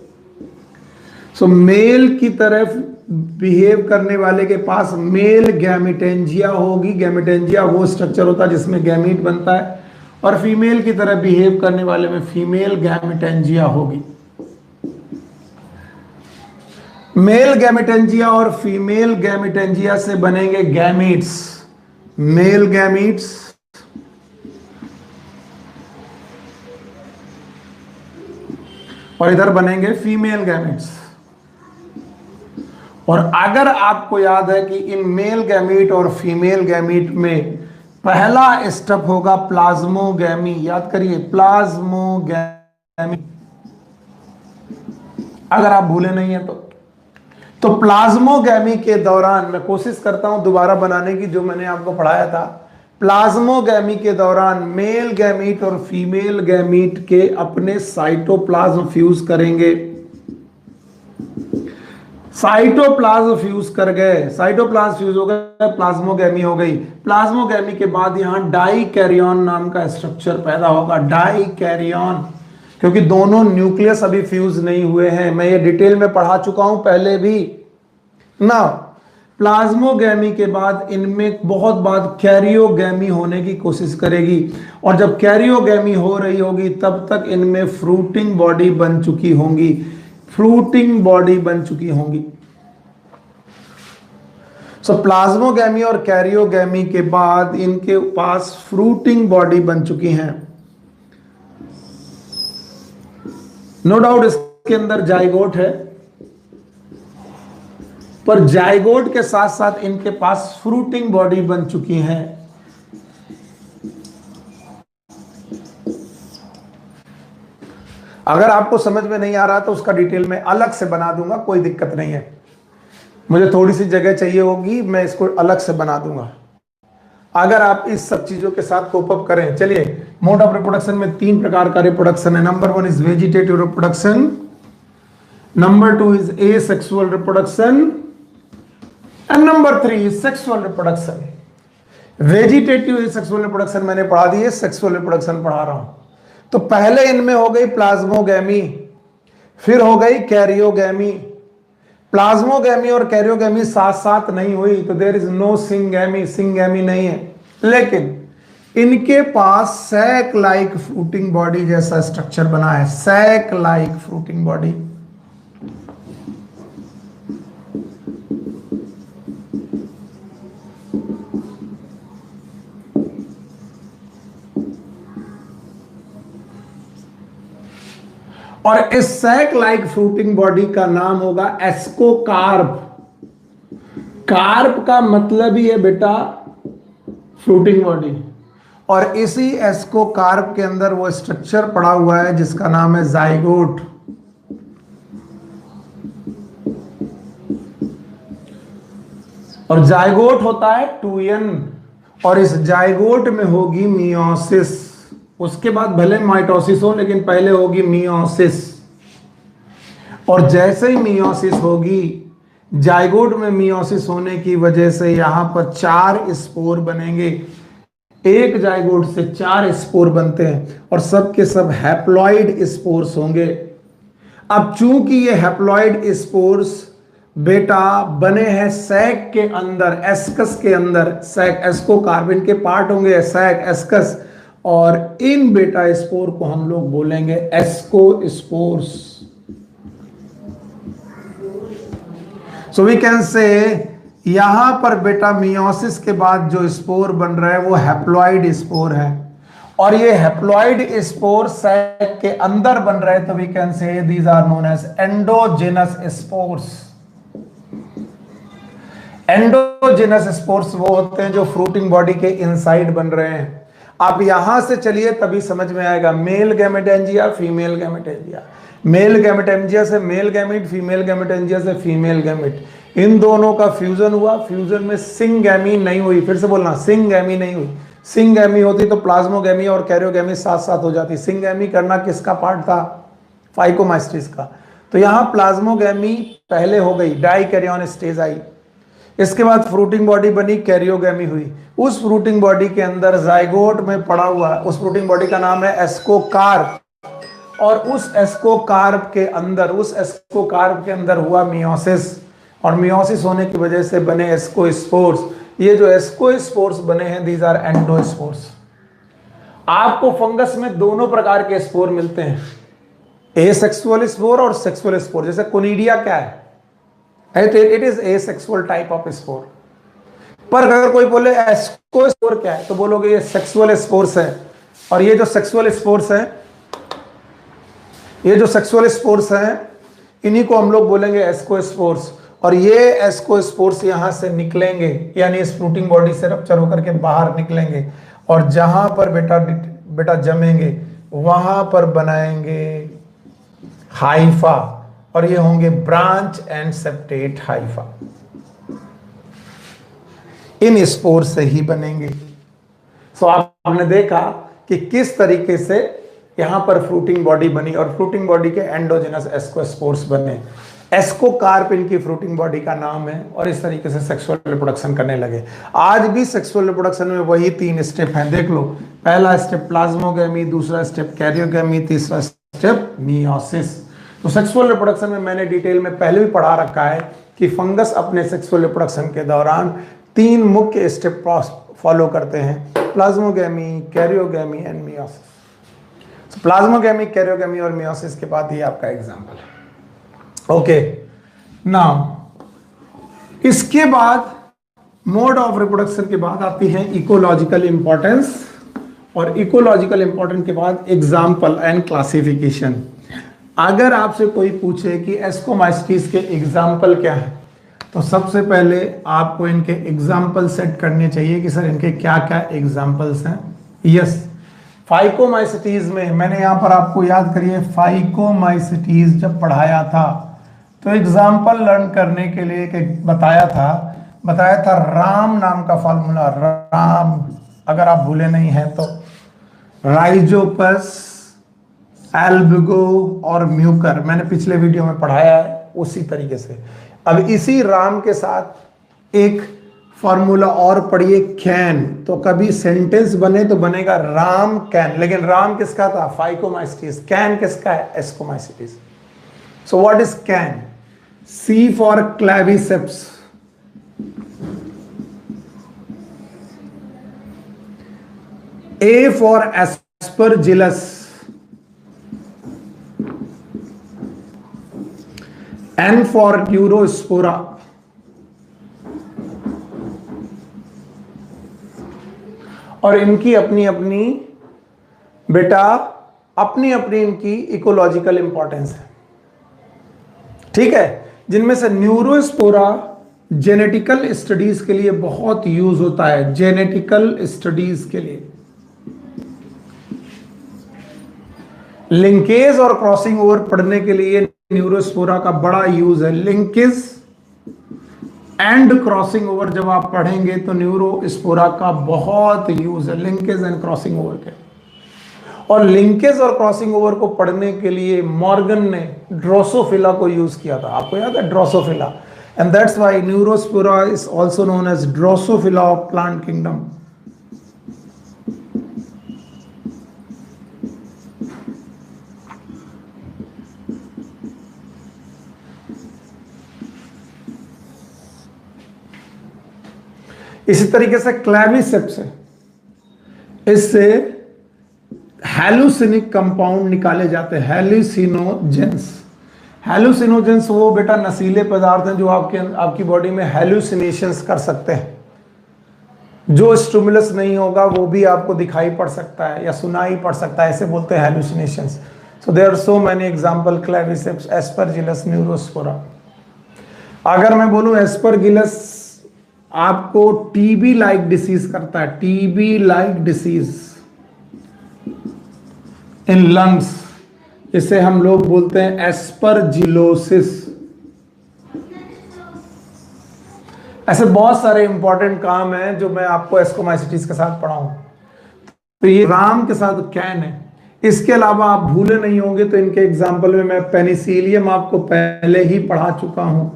सो मेल की तरफ बिहेव करने वाले के पास मेल गैमिटेंजिया होगी, गैमिटेंजिया वो स्ट्रक्चर होता है जिसमें गैमीट बनता है, और फीमेल की तरह बिहेव करने वाले में फीमेल गैमिटेंजिया होगी। मेल गैमिटेंजिया और फीमेल गैमिटेंजिया से बनेंगे गैमीट्स, मेल गैमीट्स और इधर बनेंगे फीमेल गैमीट्स। और अगर आपको याद है कि इन मेल गैमीट और फीमेल गैमीट में पहला स्टेप होगा प्लाज्मोगैमी, याद करिए प्लाज्मोगैमी, अगर आप भूले नहीं है तो प्लाज्मोगैमी के दौरान, मैं कोशिश करता हूं दोबारा बनाने की जो मैंने आपको पढ़ाया था, प्लाज्मोगैमी के दौरान मेल गैमीट और फीमेल गैमीट के अपने साइटोप्लाज्म फ्यूज करेंगे, साइटोप्लाज्म फ्यूज कर गए, साइटोप्लाज्म फ्यूज हो गए, प्लाज्मोगैमी हो गई। प्लाज्मोगैमी के बाद यहां डाई कैरियन नाम का स्ट्रक्चर पैदा होगा, डाई कैरियन, क्योंकि दोनों न्यूक्लियस अभी फ्यूज नहीं हुए हैं, मैं ये डिटेल में पढ़ा चुका हूं पहले भी ना। प्लाज्मोगैमी के बाद इनमें बहुत बाद कैरियोगैमी होने की कोशिश करेगी, और जब कैरियोगैमी हो रही होगी तब तक इनमें फ्रूटिंग बॉडी बन चुकी होंगी, फ्रूटिंग बॉडी बन चुकी होंगी। सो प्लाज्मोगैमी और कैरियोगैमी के बाद इनके पास फ्रूटिंग बॉडी बन चुकी हैं। नो डाउट इसके अंदर जाइगोट है, पर जाइगोट के साथ साथ इनके पास फ्रूटिंग बॉडी बन चुकी हैं। अगर आपको समझ में नहीं आ रहा तो उसका डिटेल में अलग से बना दूंगा, कोई दिक्कत नहीं है, मुझे थोड़ी सी जगह चाहिए होगी, मैं इसको अलग से बना दूंगा अगर आप इस सब चीजों के साथ कोप अप करें। चलिए, मोड ऑफ रिप्रोडक्शन में 3 प्रकार का रिप्रोडक्शन है। Number 1 is vegetative reproduction, number 2 is asexual reproduction, and number 3 is sexual reproduction. Vegetative asexual reproduction मैंने पढ़ा दी है, सेक्सुअल रिप्रोडक्शन पढ़ा रहा हूं। तो पहले इनमें हो गई प्लाज्मोगैमी, फिर हो गई कैरियोगैमी। प्लाज्मोगैमी और कैरियोगैमी साथ साथ नहीं हुई तो there is no syngamy, syngamy नहीं है, लेकिन इनके पास सैक लाइक फ्रूटिंग बॉडी जैसा स्ट्रक्चर बना है, सैक लाइक फ्रूटिंग बॉडी। और इस सैक लाइक फ्रूटिंग बॉडी का नाम होगा एस्कोकार्प। कार्प का मतलब ही है बेटा फ्रूटिंग बॉडी, और इसी एस्कोकार्प के अंदर वो स्ट्रक्चर पड़ा हुआ है जिसका नाम है जाइगोट। और जाइगोट होता है 2n, और इस जाइगोट में होगी मियोसिस, उसके बाद भले माइटोसिस हो लेकिन पहले होगी मियोसिस। और जैसे ही मियोसिस होगी, जाइगोट में मियोसिस होने की वजह से यहां पर 4 स्पोर बनेंगे, एक जाइगोट से 4 स्पोर बनते हैं, और सब के सब हैप्लॉइड स्पोर्स होंगे। अब चूंकि ये हैप्लॉइड स्पोर्स बेटा बने हैं सैक के अंदर, एस्कस के अंदर, सैक एस्कोकार्बिन के पार्ट होंगे सैक एस्कस, और इन बेटा स्पोर को हम लोग बोलेंगे एस्कोस्पोर्स। सो वी कैन से यहां पर बेटा मियोसिस के बाद जो स्पोर बन रहा है वो हैप्लॉइड स्पोर है, और ये हैप्लॉइड स्पोर सैक के अंदर बन रहे हैं, तो we can say these are known as endogenous spores. Endogenous spores वो होते हैं जो फ्रूटिंग बॉडी के इनसाइड बन रहे हैं। आप यहां से चलिए तभी समझ में आएगा, male gametangia, female gametangia, male gametangia से मेल गैमेट, फीमेल गैमेटेंजिया से फीमेल गैमेट, इन दोनों का फ्यूजन हुआ। फ्यूजन में सिंगैमी नहीं हुई, फिर से बोलना, सिंगैमी नहीं हुई। सिंगैमी होती तो प्लाज्मोगैमी और कैरियोगैमी साथ साथ हो जाती। सिंगैमी करना किसका पार्ट था? फाइकोमाइस्टिस का। तो यहां प्लाज्मोगैमी पहले हो गई, डाइकैरियन स्टेज आई, इसके बाद फ्रूटिंग बॉडी बनी, कैरियोगैमी हुई। उस फ्रूटिंग बॉडी के अंदर जाइगोट में पड़ा हुआ, उस फ्रूटिंग बॉडी का नाम है एस्कोकार्प, और उस एस्कोकार्प के अंदर हुआ मियोसिस, और मियोसिस होने की वजह से बने एस्कोस्पोर्स। ये जो एस्कोस्पोर्स बने हैं, दीज आर एंडोस्पोर्स। आपको फंगस में दोनों प्रकार के स्पोर मिलते हैं, एसेक्सुअल स्पोर और सेक्सुअल स्पोर। जैसे कोनिडिया क्या है? It is asexual type of spore. पर अगर कोई बोले एस्कोस्पोर क्या है, तो बोलोगे ये सेक्सुअल स्पोर्स है। और ये जो सेक्सुअल स्पोर्स हैं, इन्हीं को हम लोग बोलेंगे एस्कोस्पोर्स। और ये एस्कोस्पोर्स यहां से निकलेंगे, यानी इस फ्रूटिंग बॉडी से रप्चर होकर के बाहर निकलेंगे, और जहां पर बेटा जमेंगे वहां पर बनाएंगे हाइफा, और ये होंगे ब्रांच एंड सेप्टेट हाइफा। इन स्पोर से ही बनेंगे। सो आपने देखा कि किस तरीके से यहां पर फ्रूटिंग बॉडी बनी, और फ्रूटिंग बॉडी के एंडोजेनस एस्कोस्पोर्स बने। एस्कोकार्प इनकी फ्रूटिंग बॉडी का नाम है, और इस तरीके से सेक्सुअल रिप्रोडक्शन करने लगे। आज भी सेक्सुअल रिप्रोडक्शन में वही 3 स्टेप हैं, देख लो। पहला स्टेप प्लाज्मोगैमी, दूसरा स्टेप कैरियोगैमी, तीसरा स्टेप मियोसिस। तो सेक्सुअल रिप्रोडक्शन में मैंने डिटेल में पहले भी पढ़ा रखा है कि फंगस अपने सेक्सुअल रिप्रोडक्शन के दौरान 3 मुख्य स्टेप फॉलो करते हैं, plasmogamy, karyogamy and meiosis. Plasmogamy, karyogamy और मियोसिस के बाद ये आपका एग्जाम्पल है। ओके, नाउ इसके बाद मोड ऑफ रिप्रोडक्शन के बाद आती है इकोलॉजिकल इंपॉर्टेंस, और इकोलॉजिकल इंपॉर्टेंस के बाद एग्जाम्पल एंड क्लासिफिकेशन। अगर आपसे कोई पूछे कि एस्कोमाइस्टीज के एग्जाम्पल क्या है, तो सबसे पहले आपको इनके एग्जाम्पल सेट करने चाहिए कि सर इनके क्या क्या एग्जाम्पल्स हैं। यस, फाइकोमाइसिटीज में मैंने यहां पर आपको याद करिए, फाइकोमाइसिटीज जब पढ़ाया था तो एग्जाम्पल लर्न करने के लिए एक बताया था राम नाम का फॉर्मूला। राम, अगर आप भूले नहीं हैं तो, राइजोपस, एल्बिगो और म्यूकर, मैंने पिछले वीडियो में पढ़ाया है उसी तरीके से। अब इसी राम के साथ एक फॉर्मूला और पढ़िए, कैन। तो कभी सेंटेंस बने तो बनेगा राम कैन, लेकिन राम किसका था? फाइकोमाइसिटीज। कैन किसका है? Ascomycetes. So what is can? C for claviceps, A for aspergillus, N for neurospora, और इनकी अपनी अपनी बेटा अपनी अपनी इनकी इकोलॉजिकल इंपॉर्टेंस है, ठीक है। जिनमें से न्यूरोस्पोरा जेनेटिकल स्टडीज के लिए बहुत यूज होता है, जेनेटिकल स्टडीज के लिए। लिंकेज और क्रॉसिंग ओवर पढ़ने के लिए न्यूरोस्पोरा का बड़ा यूज है। लिंकेज एंड क्रॉसिंग ओवर जब आप पढ़ेंगे तो न्यूरोस्पोरा का बहुत यूज है, लिंकेज एंड क्रॉसिंग ओवर के। और लिंकेज और क्रॉसिंग ओवर को पढ़ने के लिए मॉर्गन ने ड्रोसोफिला को यूज किया था, आपको याद है drosophila, and that's why neurospora is also known as drosophila of plant kingdom. इसी तरीके से क्लैविसेप्स है, इससे हैलुसिनिक कंपाउंड निकाले जाते हैं, हैलुसिनोजेंस। हेलुसिनोजेंस वो बेटा नशीले पदार्थ हैं जो आपकी बॉडी में हेलुसिनेशंस कर सकते हैं। जो स्टिमुलस नहीं होगा वो भी आपको दिखाई पड़ सकता है या सुनाई पड़ सकता है, ऐसे बोलते हैं hallucinations. So there are so many example, claviceps, aspergillus, neurospora. अगर मैं बोलूं एस्परगिलस आपको टीबी लाइक डिसीज करता है, TB like disease in lungs, इसे हम लोग बोलते हैं एस्परजिलोसिस। ऐसे बहुत सारे इंपॉर्टेंट काम हैं जो मैं आपको एस्कोमाइसिटीज के साथ पढ़ाऊं। तो ये राम के साथ कैन है। इसके अलावा आप भूले नहीं होंगे तो इनके एग्जाम्पल में मैं पेनिसिलियम आपको पहले ही पढ़ा चुका हूं।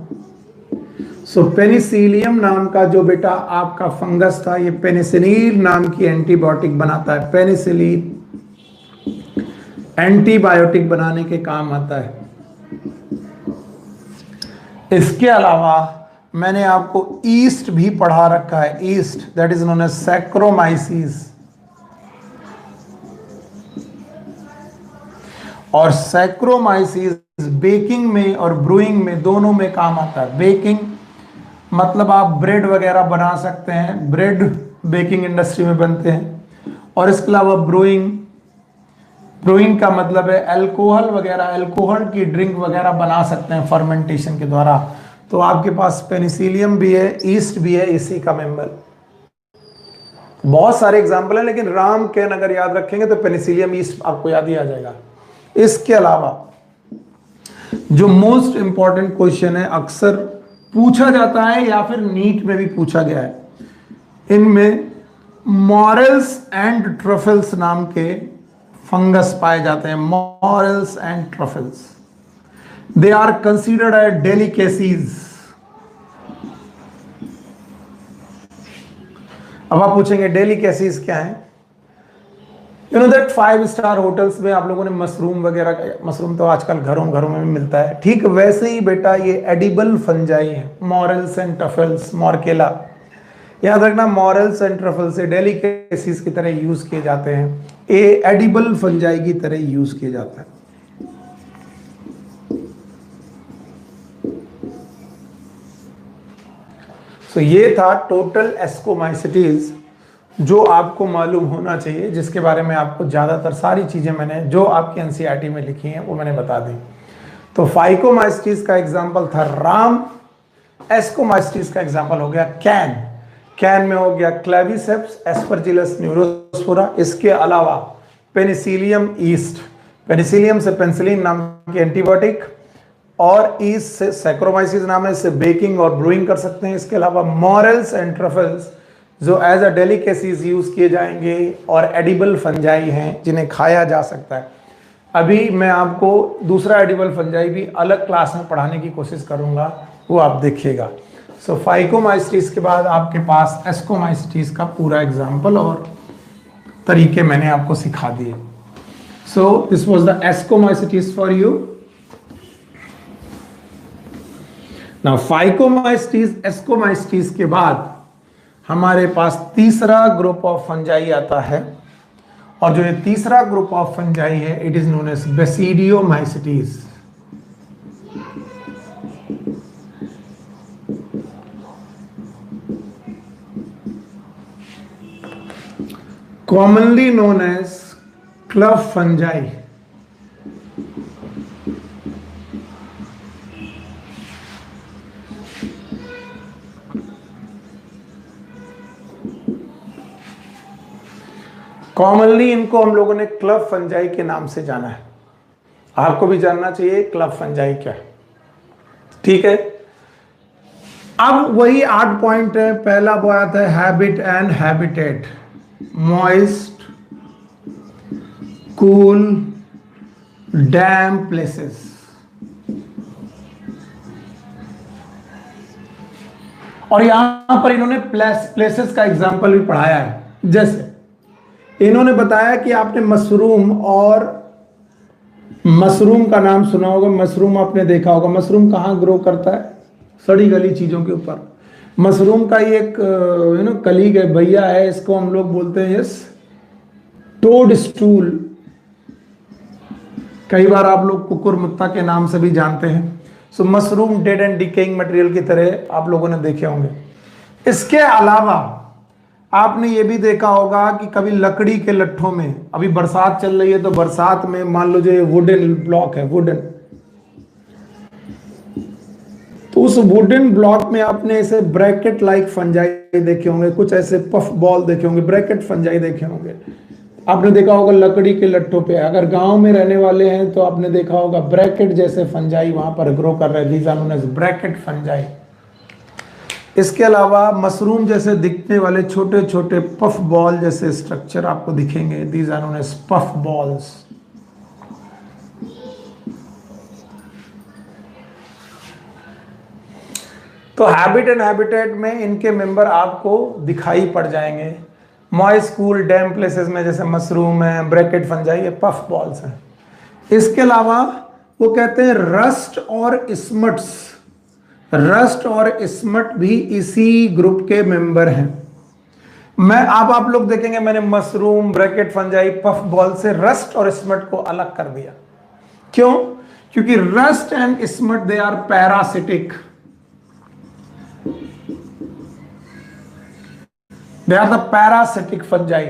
सो पेनिसिलियम नाम का जो बेटा आपका फंगस था, ये पेनिसिलिन नाम की एंटीबायोटिक बनाता है। पेनिसिलिन एंटीबायोटिक बनाने के काम आता है। इसके अलावा मैंने आपको ईस्ट भी पढ़ा रखा है, yeast that is known as saccharomyces. और सैक्रोमाइसिस बेकिंग में और ब्रूइंग में दोनों में काम आता है। बेकिंग मतलब आप ब्रेड वगैरह बना सकते हैं, ब्रेड बेकिंग इंडस्ट्री में बनते हैं। और इसके अलावा ब्रूइंग का मतलब है अल्कोहल वगैरह, अल्कोहल की ड्रिंक वगैरह बना सकते हैं फर्मेंटेशन के द्वारा। तो आपके पास पेनिसिलियम भी है, ईस्ट भी है, इसी का मेंबर। बहुत सारे एग्जाम्पल है, लेकिन राम कैन अगर याद रखेंगे तो पेनिसिलियम, ईस्ट आपको याद ही आ जाएगा। इसके अलावा जो मोस्ट इंपॉर्टेंट क्वेश्चन है, अक्सर पूछा जाता है या फिर नीट में भी पूछा गया है, इनमें मॉरेल्स एंड ट्रफल्स नाम के फंगस पाए जाते हैं। Morels and truffles, they are considered as delicacies. अब आप पूछेंगे डेलिकेसीज क्या है? You know that 5 star hotels में आप लोगों ने मशरूम वगैरह, मशरूम तो आजकल घरों घरों में भी मिलता है, ठीक वैसे ही बेटा ये एडिबल फंजाई है। मॉरेल्स एंड ट्रफल्स, मॉर्केला, याद रखना, मॉरेल्स एंड ट्रफल्स से डेलिकेसीज की तरह यूज किए जाते हैं। ये एडिबल फंजाई की तरह यूज किए जाता है। तो ये था टोटल एस्कोमाइसिटीज जो आपको मालूम होना चाहिए, जिसके बारे में आपको ज़्यादातर सारी चीज़ें मैंने जो आपकी एनसीईआरटी में लिखी हैं वो मैंने बता दी। तो फाइकोमाइसिटीज का एग्जाम्पल था राम, एस्कोमाइसिटीज का एग्जाम्पल हो गया कैन, कैन में हो गया क्लेविसेप्स, एस्परजिलस, न्यूरोस्पोरा। इसके अलावा पेनिसिलियम ईस्ट, पेनिसिलियम से पेनिसिलिन नाम की एंटीबायोटिक, और ईस्ट से सैक्रोमाइसिस नाम है, इससे बेकिंग और ब्रूइंग कर सकते हैं। इसके अलावा मॉरेल्स एंड ट्रफल्स जो एज अ डेलिकेसीज यूज किए जाएंगे और एडिबल फंजाई हैं जिन्हें खाया जा सकता है। अभी मैं आपको दूसरा एडिबल फंजाई भी अलग क्लास में पढ़ाने की कोशिश करूंगा, वो आप देखिएगा। सो फाइकोमाइसिटीज के बाद आपके पास एस्कोमाइसिटीज का पूरा एग्जाम्पल और तरीके मैंने आपको सिखा दिए। So this was the ascomycetes for you. Now phycomycetes, ascomycetes के बाद हमारे पास तीसरा ग्रुप ऑफ फंजाई आता है, और जो ये तीसरा ग्रुप ऑफ फंजाई है, it is known as basidiomycetes. commonly known as club fungi। Commonly इनको हम लोगों ने क्लब फंजाई के नाम से जाना है। आपको भी जानना चाहिए क्लब फंजाई क्या है, ठीक है। अब वही 8 पॉइंट है। पहला बात है habit and habitat, moist, cool, dam places. और यहां पर इन्होंने प्लेसेस का एग्जांपल भी पढ़ाया है। जैसे इन्होंने बताया कि आपने मशरूम, और मशरूम का नाम सुना होगा, मशरूम आपने देखा होगा। मशरूम कहाँ ग्रो करता है? सड़ी गली चीजों के ऊपर। मशरूम का ये एक कलीग है, भैया है, इसको हम लोग बोलते हैं यस टोड स्टूल। कई बार आप लोग कुकुरमुत्ता के नाम से भी जानते हैं। So mushroom dead and decaying material की तरह आप लोगों ने देखे होंगे। इसके अलावा आपने ये भी देखा होगा कि कभी लकड़ी के लट्ठों में, अभी बरसात चल रही है तो बरसात में मान लो जो वुडन ब्लॉक है, वुडन, तो उस वुडन ब्लॉक में आपने ऐसे ब्रैकेट लाइक फंजाई देखे होंगे, कुछ ऐसे पफ बॉल देखे होंगे, ब्रैकेट फंजाई देखे होंगे। आपने देखा होगा लकड़ी के लट्ठों पे, अगर गांव में रहने वाले हैं तो आपने देखा होगा ब्रैकेट जैसे फंजाई वहां पर ग्रो कर रहे हैं, these are known as bracket fungi. इसके अलावा मशरूम जैसे दिखने वाले छोटे छोटे पफ बॉल जैसे स्ट्रक्चर आपको दिखेंगे, these are known as puff balls. तो हैबिट एंड हैबिटेट में इनके मेंबर आपको दिखाई पड़ जाएंगे। मॉइस्ट कूल डैम प्लेसेस में जैसे मशरूम है, ब्रैकेट फंजाई है, पफ बॉल्स हैं। इसके अलावा वो कहते हैं रस्ट और स्मट्स, रस्ट और स्मट भी इसी ग्रुप के मेंबर हैं। आप लोग देखेंगे मैंने mushroom, bracket fungi, puff ball से रस्ट और स्मट को अलग कर दिया। क्यों? क्योंकि rust and smut they are parasitic, they are the parasitic fungi.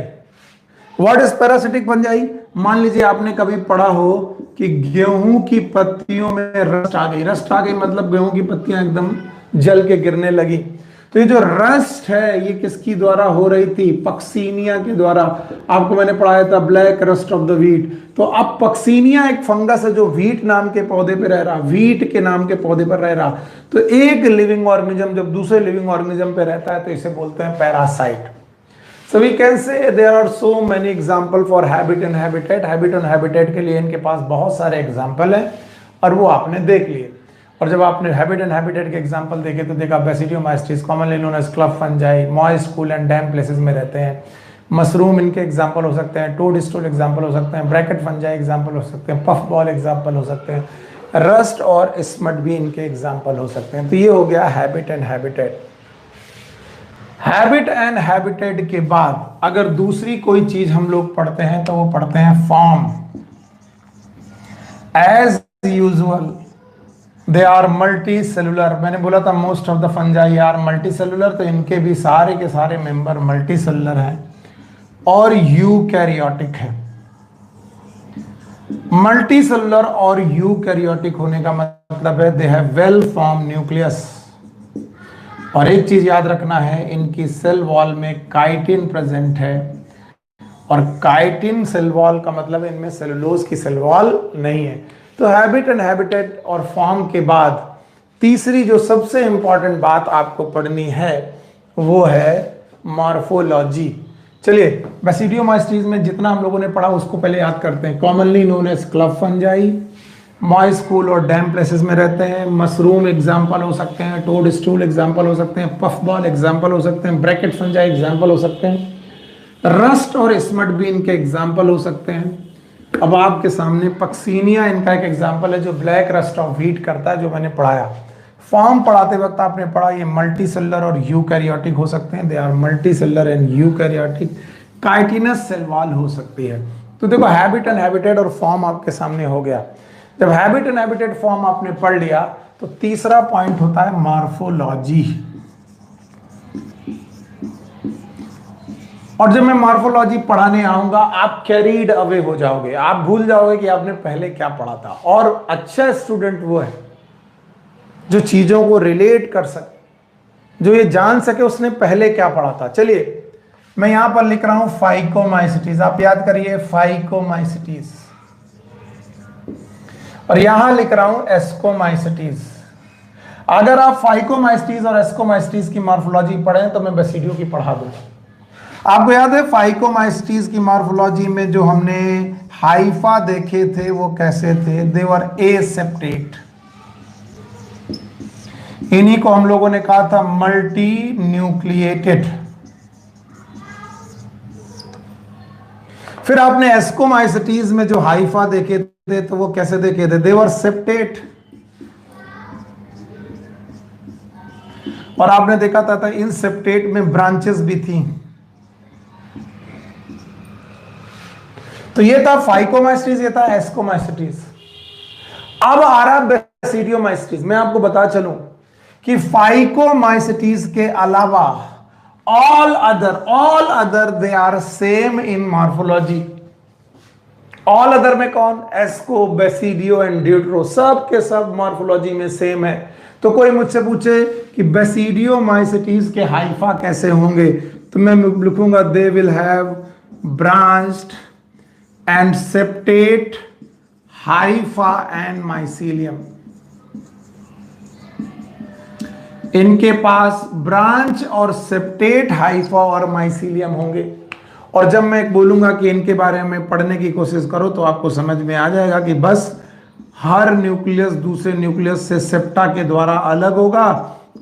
What is parasitic fungi? मान लीजिए आपने कभी पढ़ा हो कि गेहूं की पत्तियों में रस्ट आ गई। रस्ट आ गई मतलब गेहूं की पत्तियां एकदम जल के गिरने लगी। तो ये जो रस्ट है ये किसकी द्वारा हो रही थी? पक्सीनिया के द्वारा। आपको मैंने पढ़ाया था black rust of the wheat. तो अब पक्सीनिया एक फंगस है जो व्हीट नाम के पौधे पे रह रहा, व्हीट के नाम के पौधे पर रह रहा। तो एक लिविंग ऑर्गेनिज्म जब दूसरे लिविंग ऑर्गेनिज्म पे रहता है तो इसे बोलते हैं parasite. So we can say there are so many example for habit and habitat. Habit and habitat के लिए इनके पास बहुत सारे एग्जाम्पल हैं और वो आपने देख लिए। और जब आपने हैबिट एंड हैबिटेट के एग्जाम्पल देखे तो देखा basidiomycetes commonly known as club fungi, moist cool and damp places में रहते हैं। मशरूम इनके एग्जाम्पल हो सकते हैं, टोड स्टूल एग्जाम्पल हो सकते हैं, ब्रैकेट फंजाई एग्जाम्पल हो सकते हैं, पफ बॉल एग्जाम्पल हो सकते हैं, रस्ट और स्मट भी इनके एग्जाम्पल हो सकते हैं। तो ये हो गया habit and habitat. Habit and habitat के बाद अगर दूसरी कोई चीज हम लोग पढ़ते हैं तो वो पढ़ते हैं form. As usual they are multi cellular. मैंने बोला था most of the fungi are multi cellular, तो इनके भी सारे के सारे मेंबर मल्टी सेलुलर हैं और यूकैरियोटिक है। मल्टी सेलुलर और यूकैरियोटिक होने का मतलब है they have well form nucleus. और एक चीज याद रखना है, इनकी सेल वॉल में काइटिन प्रेजेंट है और काइटिन सेल वॉल का मतलब इनमें सेलुलोज की सेल वॉल नहीं है। तो हैबिट एंड हैबिटेट और फॉर्म के बाद तीसरी जो सबसे इंपॉर्टेंट बात आपको पढ़नी है वो है मॉर्फोलॉजी। चलिए बेसिडियोमाइस्टीज में जितना हम लोगों ने पढ़ा उसको पहले याद करते हैं। Commonly known as club fungi, moist cool और डैम प्लेसेस में रहते हैं। मशरूम एग्जाम्पल हो सकते हैं, टोड स्टूल एग्जाम्पल हो सकते हैं, पफ बॉल एग्जाम्पल हो सकते हैं, ब्रैकेट फंजाई एग्जाम्पल हो सकते हैं, रस्ट और स्मट भी इनके एग्जाम्पल हो सकते हैं। अब आपके सामने पक्सीनिया इनका एक एग्जाम्पल है जो ब्लैक रस्ट ऑफ व्हीट करता है, जो मैंने पढ़ाया। फॉर्म पढ़ाते वक्त आपने पढ़ा ये मल्टी सेलुलर और यूकैरियोटिक हो सकते हैं, they are multi cellular and eukaryotic. Chitinous cell wall हो सकती है। तो देखो हैबिट एंड हैबिटेट और फॉर्म आपके सामने हो गया। जब हैबिट एंड हैबिटेट फॉर्म आपने पढ़ लिया तो तीसरा पॉइंट होता है मॉर्फोलॉजी। और जब मैं मॉर्फोलॉजी पढ़ाने आऊंगा आप कैरीड अवे हो जाओगे, आप भूल जाओगे कि आपने पहले क्या पढ़ा था। और अच्छा स्टूडेंट वो है जो चीजों को रिलेट कर सके, जो ये जान सके उसने पहले क्या पढ़ा था। चलिए मैं यहां पर लिख रहा हूं फाइकोमाइसिटीज, आप याद करिए फाइकोमाइसिटीज, और यहां लिख रहा हूं एस्कोमाइसिटीज। अगर आप फाइकोमाइसिटीज और एस्कोमाइसिटीज की मॉर्फोलॉजी पढ़ें तो मैं बेसिडियो की पढ़ा दूंगा। आपको याद है फाइकोमाइसिटीज की मॉर्फोलॉजी में जो हमने हाइफा देखे थे वो कैसे थे? दे वर एसेप्टेट। इन्हीं को हम लोगों ने कहा था मल्टी न्यूक्लिएटेड। फिर आपने एस्कोमाइसिटीज में जो हाइफा देखे थे तो वो कैसे देखे थे? दे वर सेप्टेट। और आपने देखा था इन सेप्टेट में ब्रांचेस भी थी। तो ये था फाइकोमाइस्टीज, ये था एस्कोमाइस्टीज। अब आ रहा बेसिडियोमाइस्टीज। मैं आपको बता चलूं कि फाइकोमाइस्टीज के अलावा all other they are same in morphology. All other में कौन? एस्को, बेसिडियो एंड ड्यूट्रो, सब के सब मॉर्फोलॉजी में सेम है। तो कोई मुझसे पूछे कि बेसिडियोमाइस्टीज के हाइफा कैसे होंगे, तो मैं लिखूंगा they will have branched and septate hypha and mycelium. इनके पास ब्रांच और सेप्टेट हाइफा और माइसीलियम होंगे। और जब मैं बोलूंगा कि इनके बारे में पढ़ने की कोशिश करो तो आपको समझ में आ जाएगा कि बस हर न्यूक्लियस दूसरे न्यूक्लियस से सेप्टा के द्वारा अलग होगा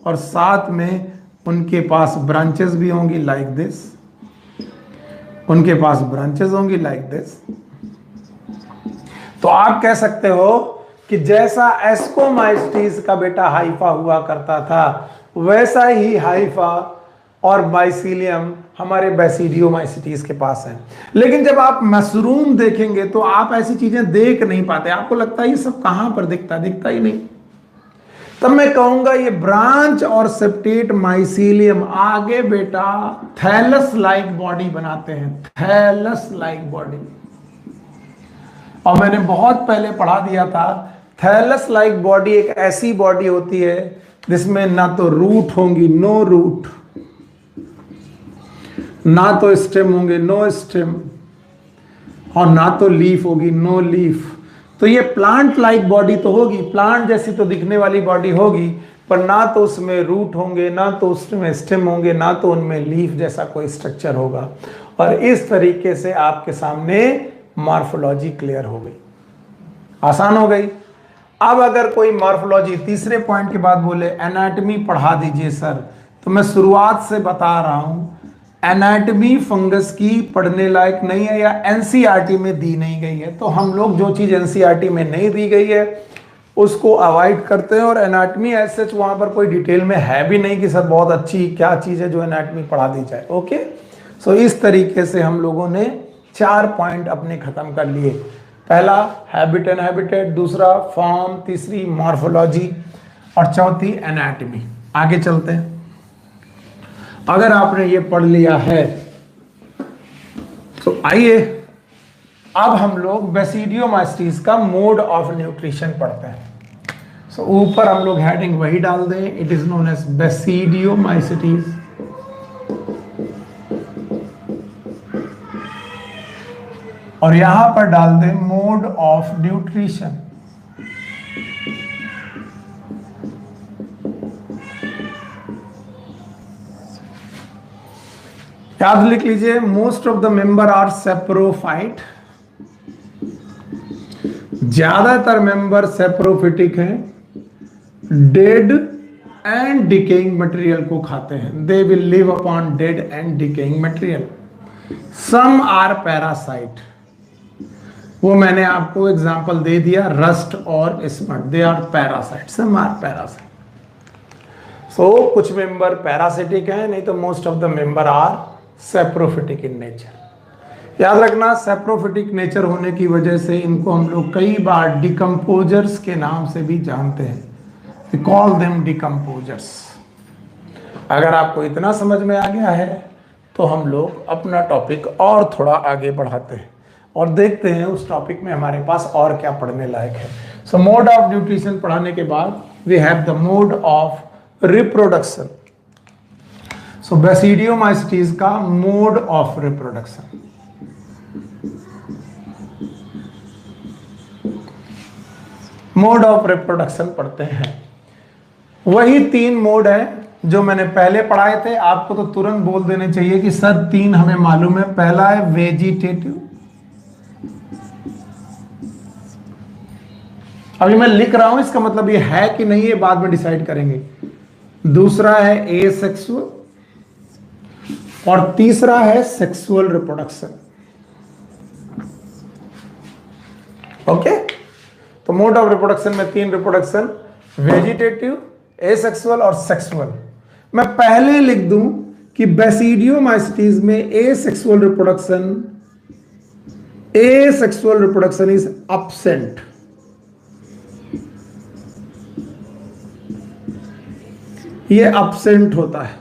और साथ में उनके पास ब्रांचेस भी होंगी लाइक दिस, उनके पास ब्रांचेस होंगी लाइक दिस। तो आप कह सकते हो कि जैसा एस्कोमाइस्टीज का बेटा हाइफा हुआ करता था वैसा ही हाइफा और माइसीलियम हमारे बेसिडियोमाइस्टीज के पास है। लेकिन जब आप मशरूम देखेंगे तो आप ऐसी चीजें देख नहीं पाते, आपको लगता है ये सब कहां पर दिखता ही नहीं। तब मैं कहूंगा ये ब्रांच और सेप्टेट माइसीलियम आगे बेटा थैलस लाइक बॉडी बनाते हैं, थैलस लाइक बॉडी। और मैंने बहुत पहले पढ़ा दिया था थैलस लाइक बॉडी एक ऐसी बॉडी होती है जिसमें ना तो रूट होंगी, नो रूट, ना तो स्टेम होंगे, नो स्टेम, और ना तो लीफ होगी, नो लीफ। तो ये प्लांट लाइक बॉडी तो होगी, प्लांट जैसी तो दिखने वाली बॉडी होगी, पर ना तो उसमें रूट होंगे, ना तो उसमें स्टेम होंगे, ना तो उनमें लीफ जैसा कोई स्ट्रक्चर होगा। और इस तरीके से आपके सामने मॉर्फोलॉजी क्लियर हो गई, आसान हो गई। अब अगर कोई मॉर्फोलॉजी तीसरे पॉइंट के बाद बोले एनाटॉमी पढ़ा दीजिए सर, तो मैं शुरुआत से बता रहा हूं एनाटॉमी फंगस की पढ़ने लायक नहीं है या एनसीईआरटी में दी नहीं गई है। तो हम लोग जो चीज एनसीईआरटी में नहीं दी गई है उसको अवॉइड करते हैं, और एनाटॉमी एज सच वहां पर कोई डिटेल में है भी नहीं कि सर बहुत अच्छी क्या चीज है जो एनाटॉमी पढ़ा दी जाए। ओके, सो इस तरीके से हम लोगों ने 4 पॉइंट अपने खत्म कर लिए। पहला हैबिट एंड हैबिटेट, दूसरा फॉर्म, तीसरी मॉर्फोलॉजी और चौथी एनाटॉमी। आगे चलते हैं। अगर आपने ये पढ़ लिया है तो आइए अब हम लोग बेसिडियोमाइस्टीज का मोड ऑफ न्यूट्रिशन पढ़ते हैं। सो ऊपर हम लोग हेडिंग वही डाल दें, इट इज नोन एज बेसिडियोमाइस्टीज। और यहां पर डाल दें मोड ऑफ न्यूट्रिशन। याद लिख लीजिए, most of the member are saprophyte, ज्यादातर मेंबर सेप्रोफिटिक हैं, डेड एंड डिकेइंग मटेरियल को खाते हैं, they will live upon dead and decaying material. Some are parasite, वो मैंने आपको एग्जांपल दे दिया, रस्ट और smut, they are parasite, some are parasite. So कुछ मेंबर पैरासिटिक हैं, नहीं तो most of the member are saprophytic in nature. याद रखना सेप्रोफिटिक नेचर होने की वजह से इनको हम लोग कई बार डिकम्पोजर्स के नाम से भी जानते हैं, वी कॉल देम डिकम्पोजर्स। अगर आपको इतना समझ में आ गया है तो हम लोग अपना टॉपिक और थोड़ा आगे बढ़ाते हैं और देखते हैं उस टॉपिक में हमारे पास और क्या पढ़ने लायक है। सो मोड ऑफ न्यूट्रिशन पढ़ाने के बाद we have the mode of reproduction. So basidiomycetes का mode of reproduction. Mode of reproduction पढ़ते हैं। वही 3 मोड है जो मैंने पहले पढ़ाए थे। आपको तो तुरंत बोल देने चाहिए कि सर 3 हमें मालूम है। पहला है वेजिटेटिव, अभी मैं लिख रहा हूं, इसका मतलब ये है कि नहीं ये बाद में डिसाइड करेंगे। दूसरा है एसेक्सुअल और तीसरा है सेक्सुअल रिप्रोडक्शन। ओके, तो मोड ऑफ रिप्रोडक्शन में 3 रिप्रोडक्शन, वेजिटेटिव, एसेक्सुअल और सेक्सुअल। मैं पहले लिख दूं कि बेसिडियोमाइस्टीज में asexual reproduction Asexual reproduction is absent. ये absent होता है।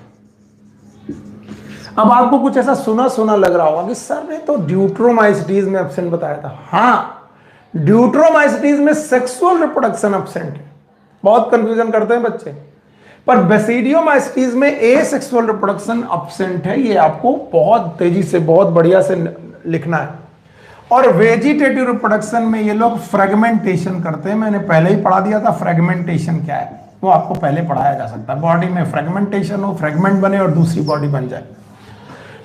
अब आपको कुछ ऐसा सुना सुना लग रहा होगा कि सर ने तो ड्यूट्रोमाइसिटीज में एब्सेंट बताया था। हाँ, ड्यूट्रोमाइसिटीज में सेक्सुअल रिप्रोडक्शन एब्सेंट है। बहुत कंफ्यूजन करते हैं बच्चे, पर बेसिडियोमाइसिटीज में एसेक्सुअल रिप्रोडक्शन एब्सेंट है। ये आपको बहुत तेजी से, बहुत बढ़िया से लिखना है। और वेजिटेटिव रिप्रोडक्शन में ये लोग फ्रेगमेंटेशन करते हैं। मैंने पहले ही पढ़ा दिया था फ्रेगमेंटेशन क्या है, वो आपको पहले पढ़ाया जा सकता है। बॉडी में फ्रेगमेंटेशन हो, फ्रेगमेंट बने और दूसरी बॉडी बन जाए।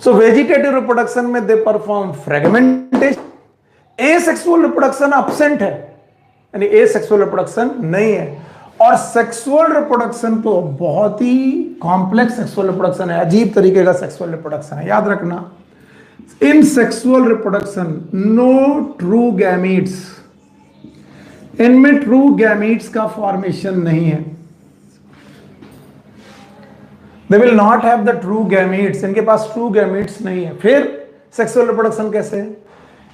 सो वेजिटेटिव रिप्रोडक्शन में they perform fragmentation. Asexual reproduction absent है, यानी एसेक्सुअल रिप्रोडक्शन नहीं है। और सेक्सुअल रिप्रोडक्शन तो बहुत ही कॉम्प्लेक्स सेक्सुअल रिप्रोडक्शन है, अजीब तरीके का सेक्सुअल रिप्रोडक्शन है। याद रखना, in sexual reproduction no true gametes, इनमें ट्रू गैमीट्स का फॉर्मेशन नहीं है। They will not have the true gametes, इनके पास ट्रू गैमीट्स नहीं है। फिर सेक्सुअल रिप्रोडक्शन कैसे?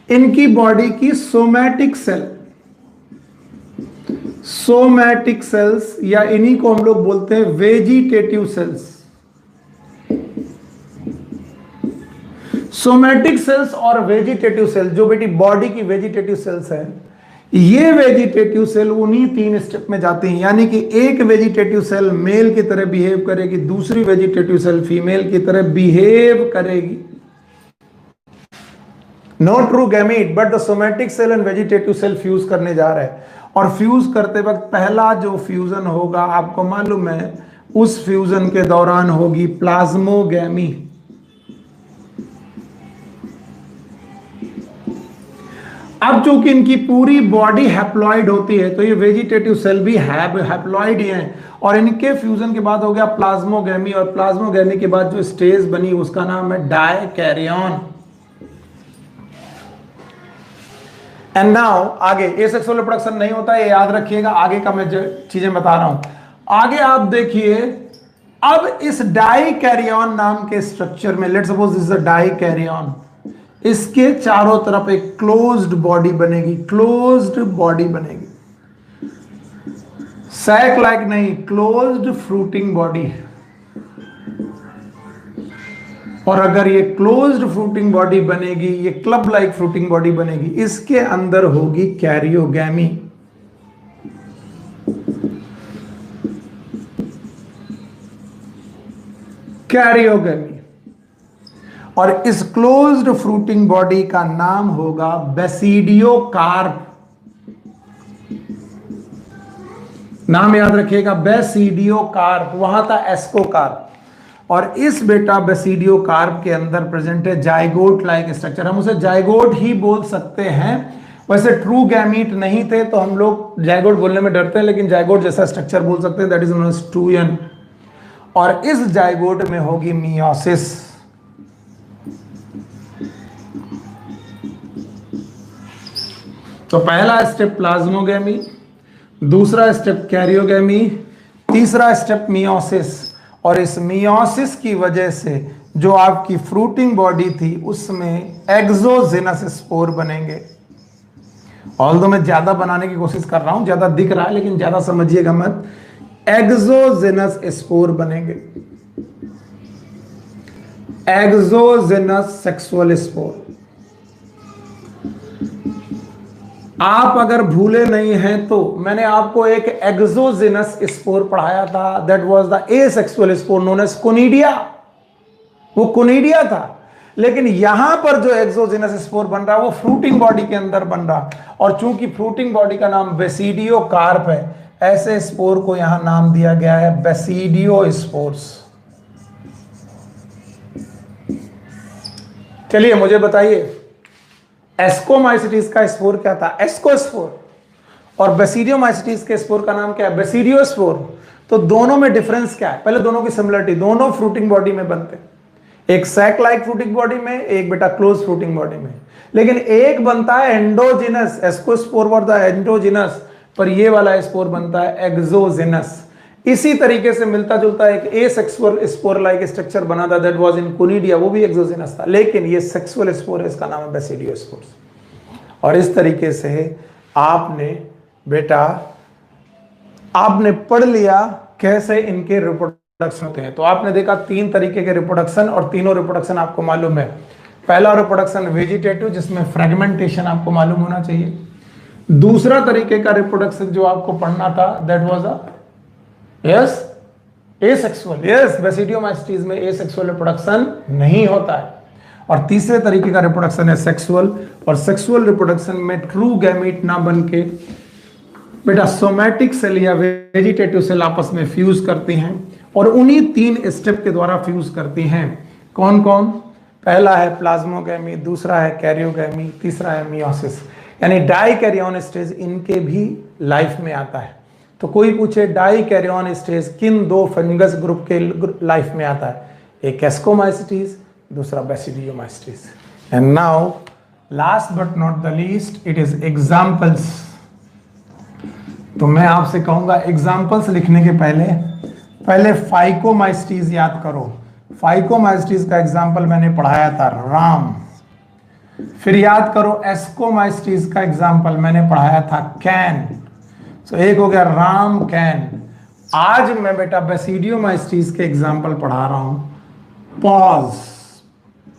इनकी बॉडी की सोमैटिक सेल्स या इन्हीं को हम लोग बोलते हैं वेजिटेटिव सेल्स। सोमैटिक सेल्स और वेजिटेटिव सेल्स, जो बेटी बॉडी की वेजिटेटिव सेल्स है, ये वेजिटेटिव सेल उन्हीं 3 स्टेप में जाती हैं। यानी कि एक वेजिटेटिव सेल मेल की तरह बिहेव करेगी, दूसरी वेजिटेटिव सेल फीमेल की तरह बिहेव करेगी। No true gamete, but the somatic cell and vegetative cell fuse करने जा रहे हैं। और फ्यूज करते वक्त पहला जो फ्यूजन होगा, आपको मालूम है, उस फ्यूजन के दौरान होगी प्लाज्मोगैमी। अब चूंकि इनकी पूरी बॉडी हैप्लॉइड होती है, तो ये वेजिटेटिव सेल भी हैप्लॉइड ही हैं। और इनके फ्यूजन के बाद हो गया प्लाज्मोगैमी, और प्लाज्मोगैमी के बाद जो स्टेज बनी उसका नाम है डायकैरियन। एंड नाउ आगे एसेक्सुअल रिप्रोडक्शन नहीं होता है, याद रखिएगा। आगे का मैं चीजें बता रहा हूं। आगे आप देखिए, अब इस डायकैरियन नाम के स्ट्रक्चर में, let's suppose this is a dikaryon, इसके चारों तरफ एक क्लोज्ड बॉडी बनेगी। क्लोज्ड बॉडी बनेगी, सैक लाइक नहीं, क्लोज्ड फ्रूटिंग बॉडी। और अगर ये क्लोज्ड फ्रूटिंग बॉडी बनेगी, ये क्लब लाइक फ्रूटिंग बॉडी बनेगी, इसके अंदर होगी कैरियोगैमी। कैरियोगैमी। और इस क्लोज्ड फ्रूटिंग बॉडी का नाम होगा बेसिडियोकार्प। नाम याद रखिएगा, बेसिडियोकार्प। वहां था एस्कोकार्प। और इस बेटा बेसिडियोकार्प के अंदर प्रेजेंट है जाइगोट लाइक स्ट्रक्चर। हम उसे जाइगोट ही बोल सकते हैं। वैसे ट्रू गैमीट नहीं थे तो हम लोग जाइगोट बोलने में डरते हैं, लेकिन जाइगोट जैसा स्ट्रक्चर बोल सकते हैं, दैट इज नोन एज ट्रूयन। और इस जाइगोट में होगी मियोसिस। तो पहला स्टेप प्लाज्मोगैमी, दूसरा स्टेप कैरियोगैमी, तीसरा स्टेप मियोसिस। और इस मियोसिस की वजह से जो आपकी फ्रूटिंग बॉडी थी उसमें एक्सोजेनस स्पोर बनेंगे। ऑल्दो मैं ज्यादा बनाने की कोशिश कर रहा हूं, ज्यादा दिख रहा है लेकिन ज्यादा समझिएगा मत। एक्सोजेनस स्पोर बनेंगे, एक्सोजेनस सेक्सुअल स्पोर। आप अगर भूले नहीं हैं तो मैंने आपको एक एक्सोजेनस स्पोर पढ़ाया था, that was the asexual spore known as conidia. वो कोनिडिया था, लेकिन यहां पर जो एक्सोजेनस स्पोर बन रहा है वो फ्रूटिंग बॉडी के अंदर बन रहा। और चूंकि फ्रूटिंग बॉडी का नाम बेसिडियोकार्प है, ऐसे स्पोर को यहां नाम दिया गया है बेसिडियोस्पोर्स। चलिए मुझे बताइए, एस्कोमाइसिटीज का स्पोर क्या था? एस्कोस्पोर। और बेसिडियोमाइसिटीज के स्पोर का नाम क्या है? बेसिडियोस्पोर। तो दोनों में डिफरेंस क्या है? पहले दोनों की सिमिलरिटी, दोनों फ्रूटिंग बॉडी में बनते हैं। एक सैक लाइक फ्रूटिंग बॉडी में, एक बेटा क्लोज फ्रूटिंग बॉडी में। लेकिन एक बनता है endogenous, ascospore were the endogenous, पर ये वाला स्पोर बनता है एक्सोजिनस। इसी तरीके से मिलता जुलता एक एसेक्सुअल स्पोर लाइक स्ट्रक्चर बना था, दैट वाज इन कोनिडिया, वो भी एक्सोजिनस था। लेकिन ये सेक्सुअल स्पोर है, इसका नाम है बेसिडियोस्पोर्स। और इस तरीके से आपने बेटा आपने पढ़ लिया कैसे इनके रिप्रोडक्शन होते हैं। तो आपने देखा 3 तरीके के रिप्रोडक्शन, और तीनों रिप्रोडक्शन आपको मालूम है। पहला रिप्रोडक्शन वेजिटेटिव, जिसमें फ्रेगमेंटेशन आपको मालूम होना चाहिए। दूसरा तरीके का रिप्रोडक्शन जो आपको पढ़ना था, that was yes asexual. Yes, basidiomycetes में एसेक्सुअल रिप्रोडक्शन नहीं होता है। और तीसरे तरीके का रिप्रोडक्शन है सेक्सुअल, और सेक्सुअल रिप्रोडक्शन में ट्रू गैमीट ना बन के बेटा सोमैटिक सेल या वेजिटेटिव सेल आपस में फ्यूज करती हैं, और उन्हीं 3 स्टेप के द्वारा फ्यूज करती हैं। कौन कौन? पहला है प्लाज्मोगैमी, दूसरा है कैरियोगैमी, तीसरा है मियोसिस। यानी डाइकैरियन स्टेज इनके भी लाइफ में आता है। तो कोई पूछे डाइकैरियन स्टेज किन 2 फंगस ग्रुप के लाइफ में आता है? एक एस्कोमाइसिटीज, दूसरा basidiomycetes. And now last but not the least, it is examples. तो मैं आपसे कहूंगा एग्जाम्पल्स लिखने के पहले फाइकोमाइसिटीज याद करो। फाइकोमाइसिटीज का एग्जाम्पल मैंने पढ़ाया था राम। फिर याद करो एस्कोमाइसिटीज का एग्जाम्पल मैंने पढ़ाया था कैन। तो एक हो गया राम कैन। आज मैं बेटा बेसिडियोमाइसिटीज के एग्जाम्पल पढ़ा रहा हूं पॉज,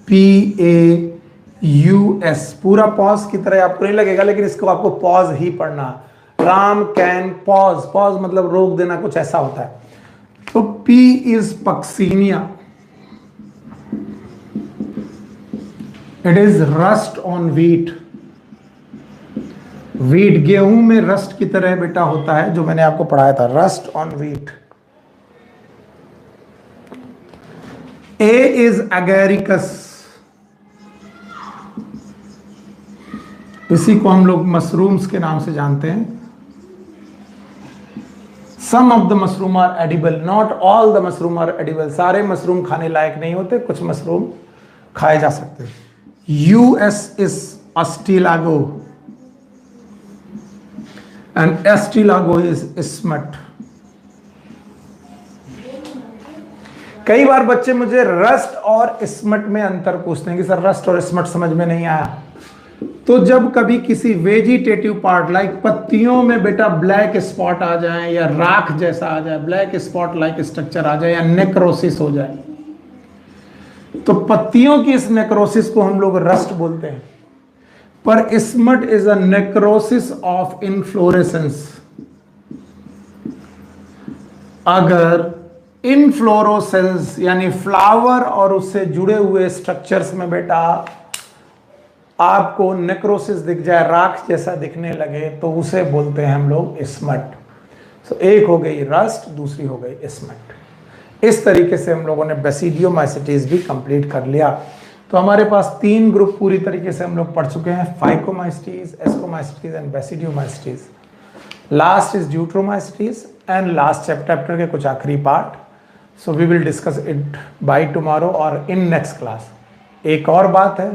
PAUS। पूरा पॉज की तरह आपको नहीं लगेगा, लेकिन इसको आपको पॉज ही पढ़ना। राम कैन पॉज, पॉज मतलब रोक देना, कुछ ऐसा होता है। तो P is Puccinia, it is rust on wheat. Wheat गेहूं में रस्ट की तरह बेटा होता है, जो मैंने आपको पढ़ाया था, rust on wheat. A is Agaricus, इसी को हम लोग मशरूम्स के नाम से जानते हैं। Some of the mushroom are edible, not all the mushroom are edible। सारे मशरूम खाने लायक नहीं होते, कुछ मशरूम खाए जा सकते हैं। US is astilago and astilago is smut। कई बार बच्चे मुझे रस्ट और स्मट में अंतर पूछते हैं कि सर रस्ट और स्मट समझ में नहीं आया। तो जब कभी किसी वेजिटेटिव पार्ट लाइक पत्तियों में बेटा ब्लैक स्पॉट आ जाए, या राख जैसा आ जाए, ब्लैक स्पॉट लाइक स्ट्रक्चर आ जाए, या नेक्रोसिस हो जाए, तो पत्तियों की इस नेक्रोसिस को हम लोग रस्ट बोलते हैं। पर smut is a necrosis of inflorescence. अगर इनफ्लोरोसेंस यानी फ्लावर और उससे जुड़े हुए स्ट्रक्चर्स में बेटा आपको नेक्रोसिस दिख जाए, राख जैसा दिखने लगे, तो उसे बोलते हैं हम लोग स्मट। तो एक हो गई रस्ट, दूसरी हो गई स्मट। इस तरीके से हम लोगों ने बेसिडियोमाइसिटीज भी कंप्लीट कर लिया। तो हमारे पास 3 ग्रुप पूरी तरीके से हम लोग पढ़ चुके हैं, phycomycetes, ascomycetes and basidiomycetes. Last is deuteromycetes and last chapter के कुछ आखिरी part. So we will discuss it by tomorrow और इन नेक्स्ट क्लास। एक और बात है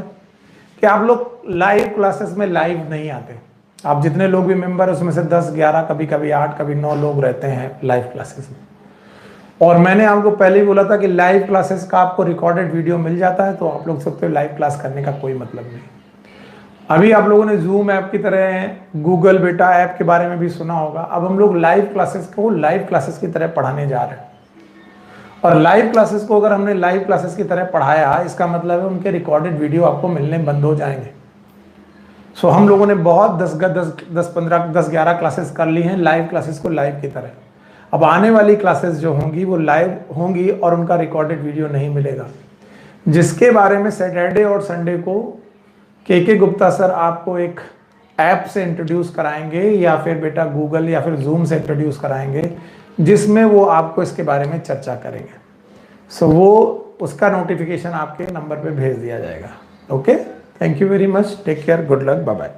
कि आप लोग लाइव क्लासेस में लाइव नहीं आते। आप जितने लोग भी मेंबर, उसमें से 10, 11, कभी कभी 8, कभी 9 लोग रहते हैं लाइव क्लासेस में। और मैंने आपको पहले ही बोला था कि लाइव क्लासेस का आपको रिकॉर्डेड वीडियो मिल जाता है, तो आप लोग सकते हो लाइव क्लास करने का कोई मतलब नहीं। अभी आप लोगों ने जूम ऐप की तरह गूगल बेटा ऐप के बारे में भी सुना होगा। अब हम लोग लाइव क्लासेस को लाइव क्लासेस की तरह पढ़ाने जा रहे हैं। और लाइव क्लासेस को अगर हमने लाइव क्लासेस की तरह पढ़ाया, इसका मतलब है उनके रिकॉर्डेड वीडियो आपको मिलने बंद हो जाएंगे। सो हम लोगों ने बहुत 10, 15, 10, 11 क्लासेस कर ली हैं लाइव क्लासेस को लाइव की तरह। अब आने वाली क्लासेस जो होंगी वो लाइव होंगी और उनका रिकॉर्डेड वीडियो नहीं मिलेगा, जिसके बारे में सैटरडे और संडे को के गुप्ता सर आपको एक ऐप से इंट्रोड्यूस कराएंगे, या फिर बेटा गूगल या फिर जूम से इंट्रोड्यूस कराएंगे, जिसमें वो आपको इसके बारे में चर्चा करेंगे। सो वो उसका नोटिफिकेशन आपके नंबर पे भेज दिया जाएगा। Okay, thank you very much, take care, good luck, bye bye.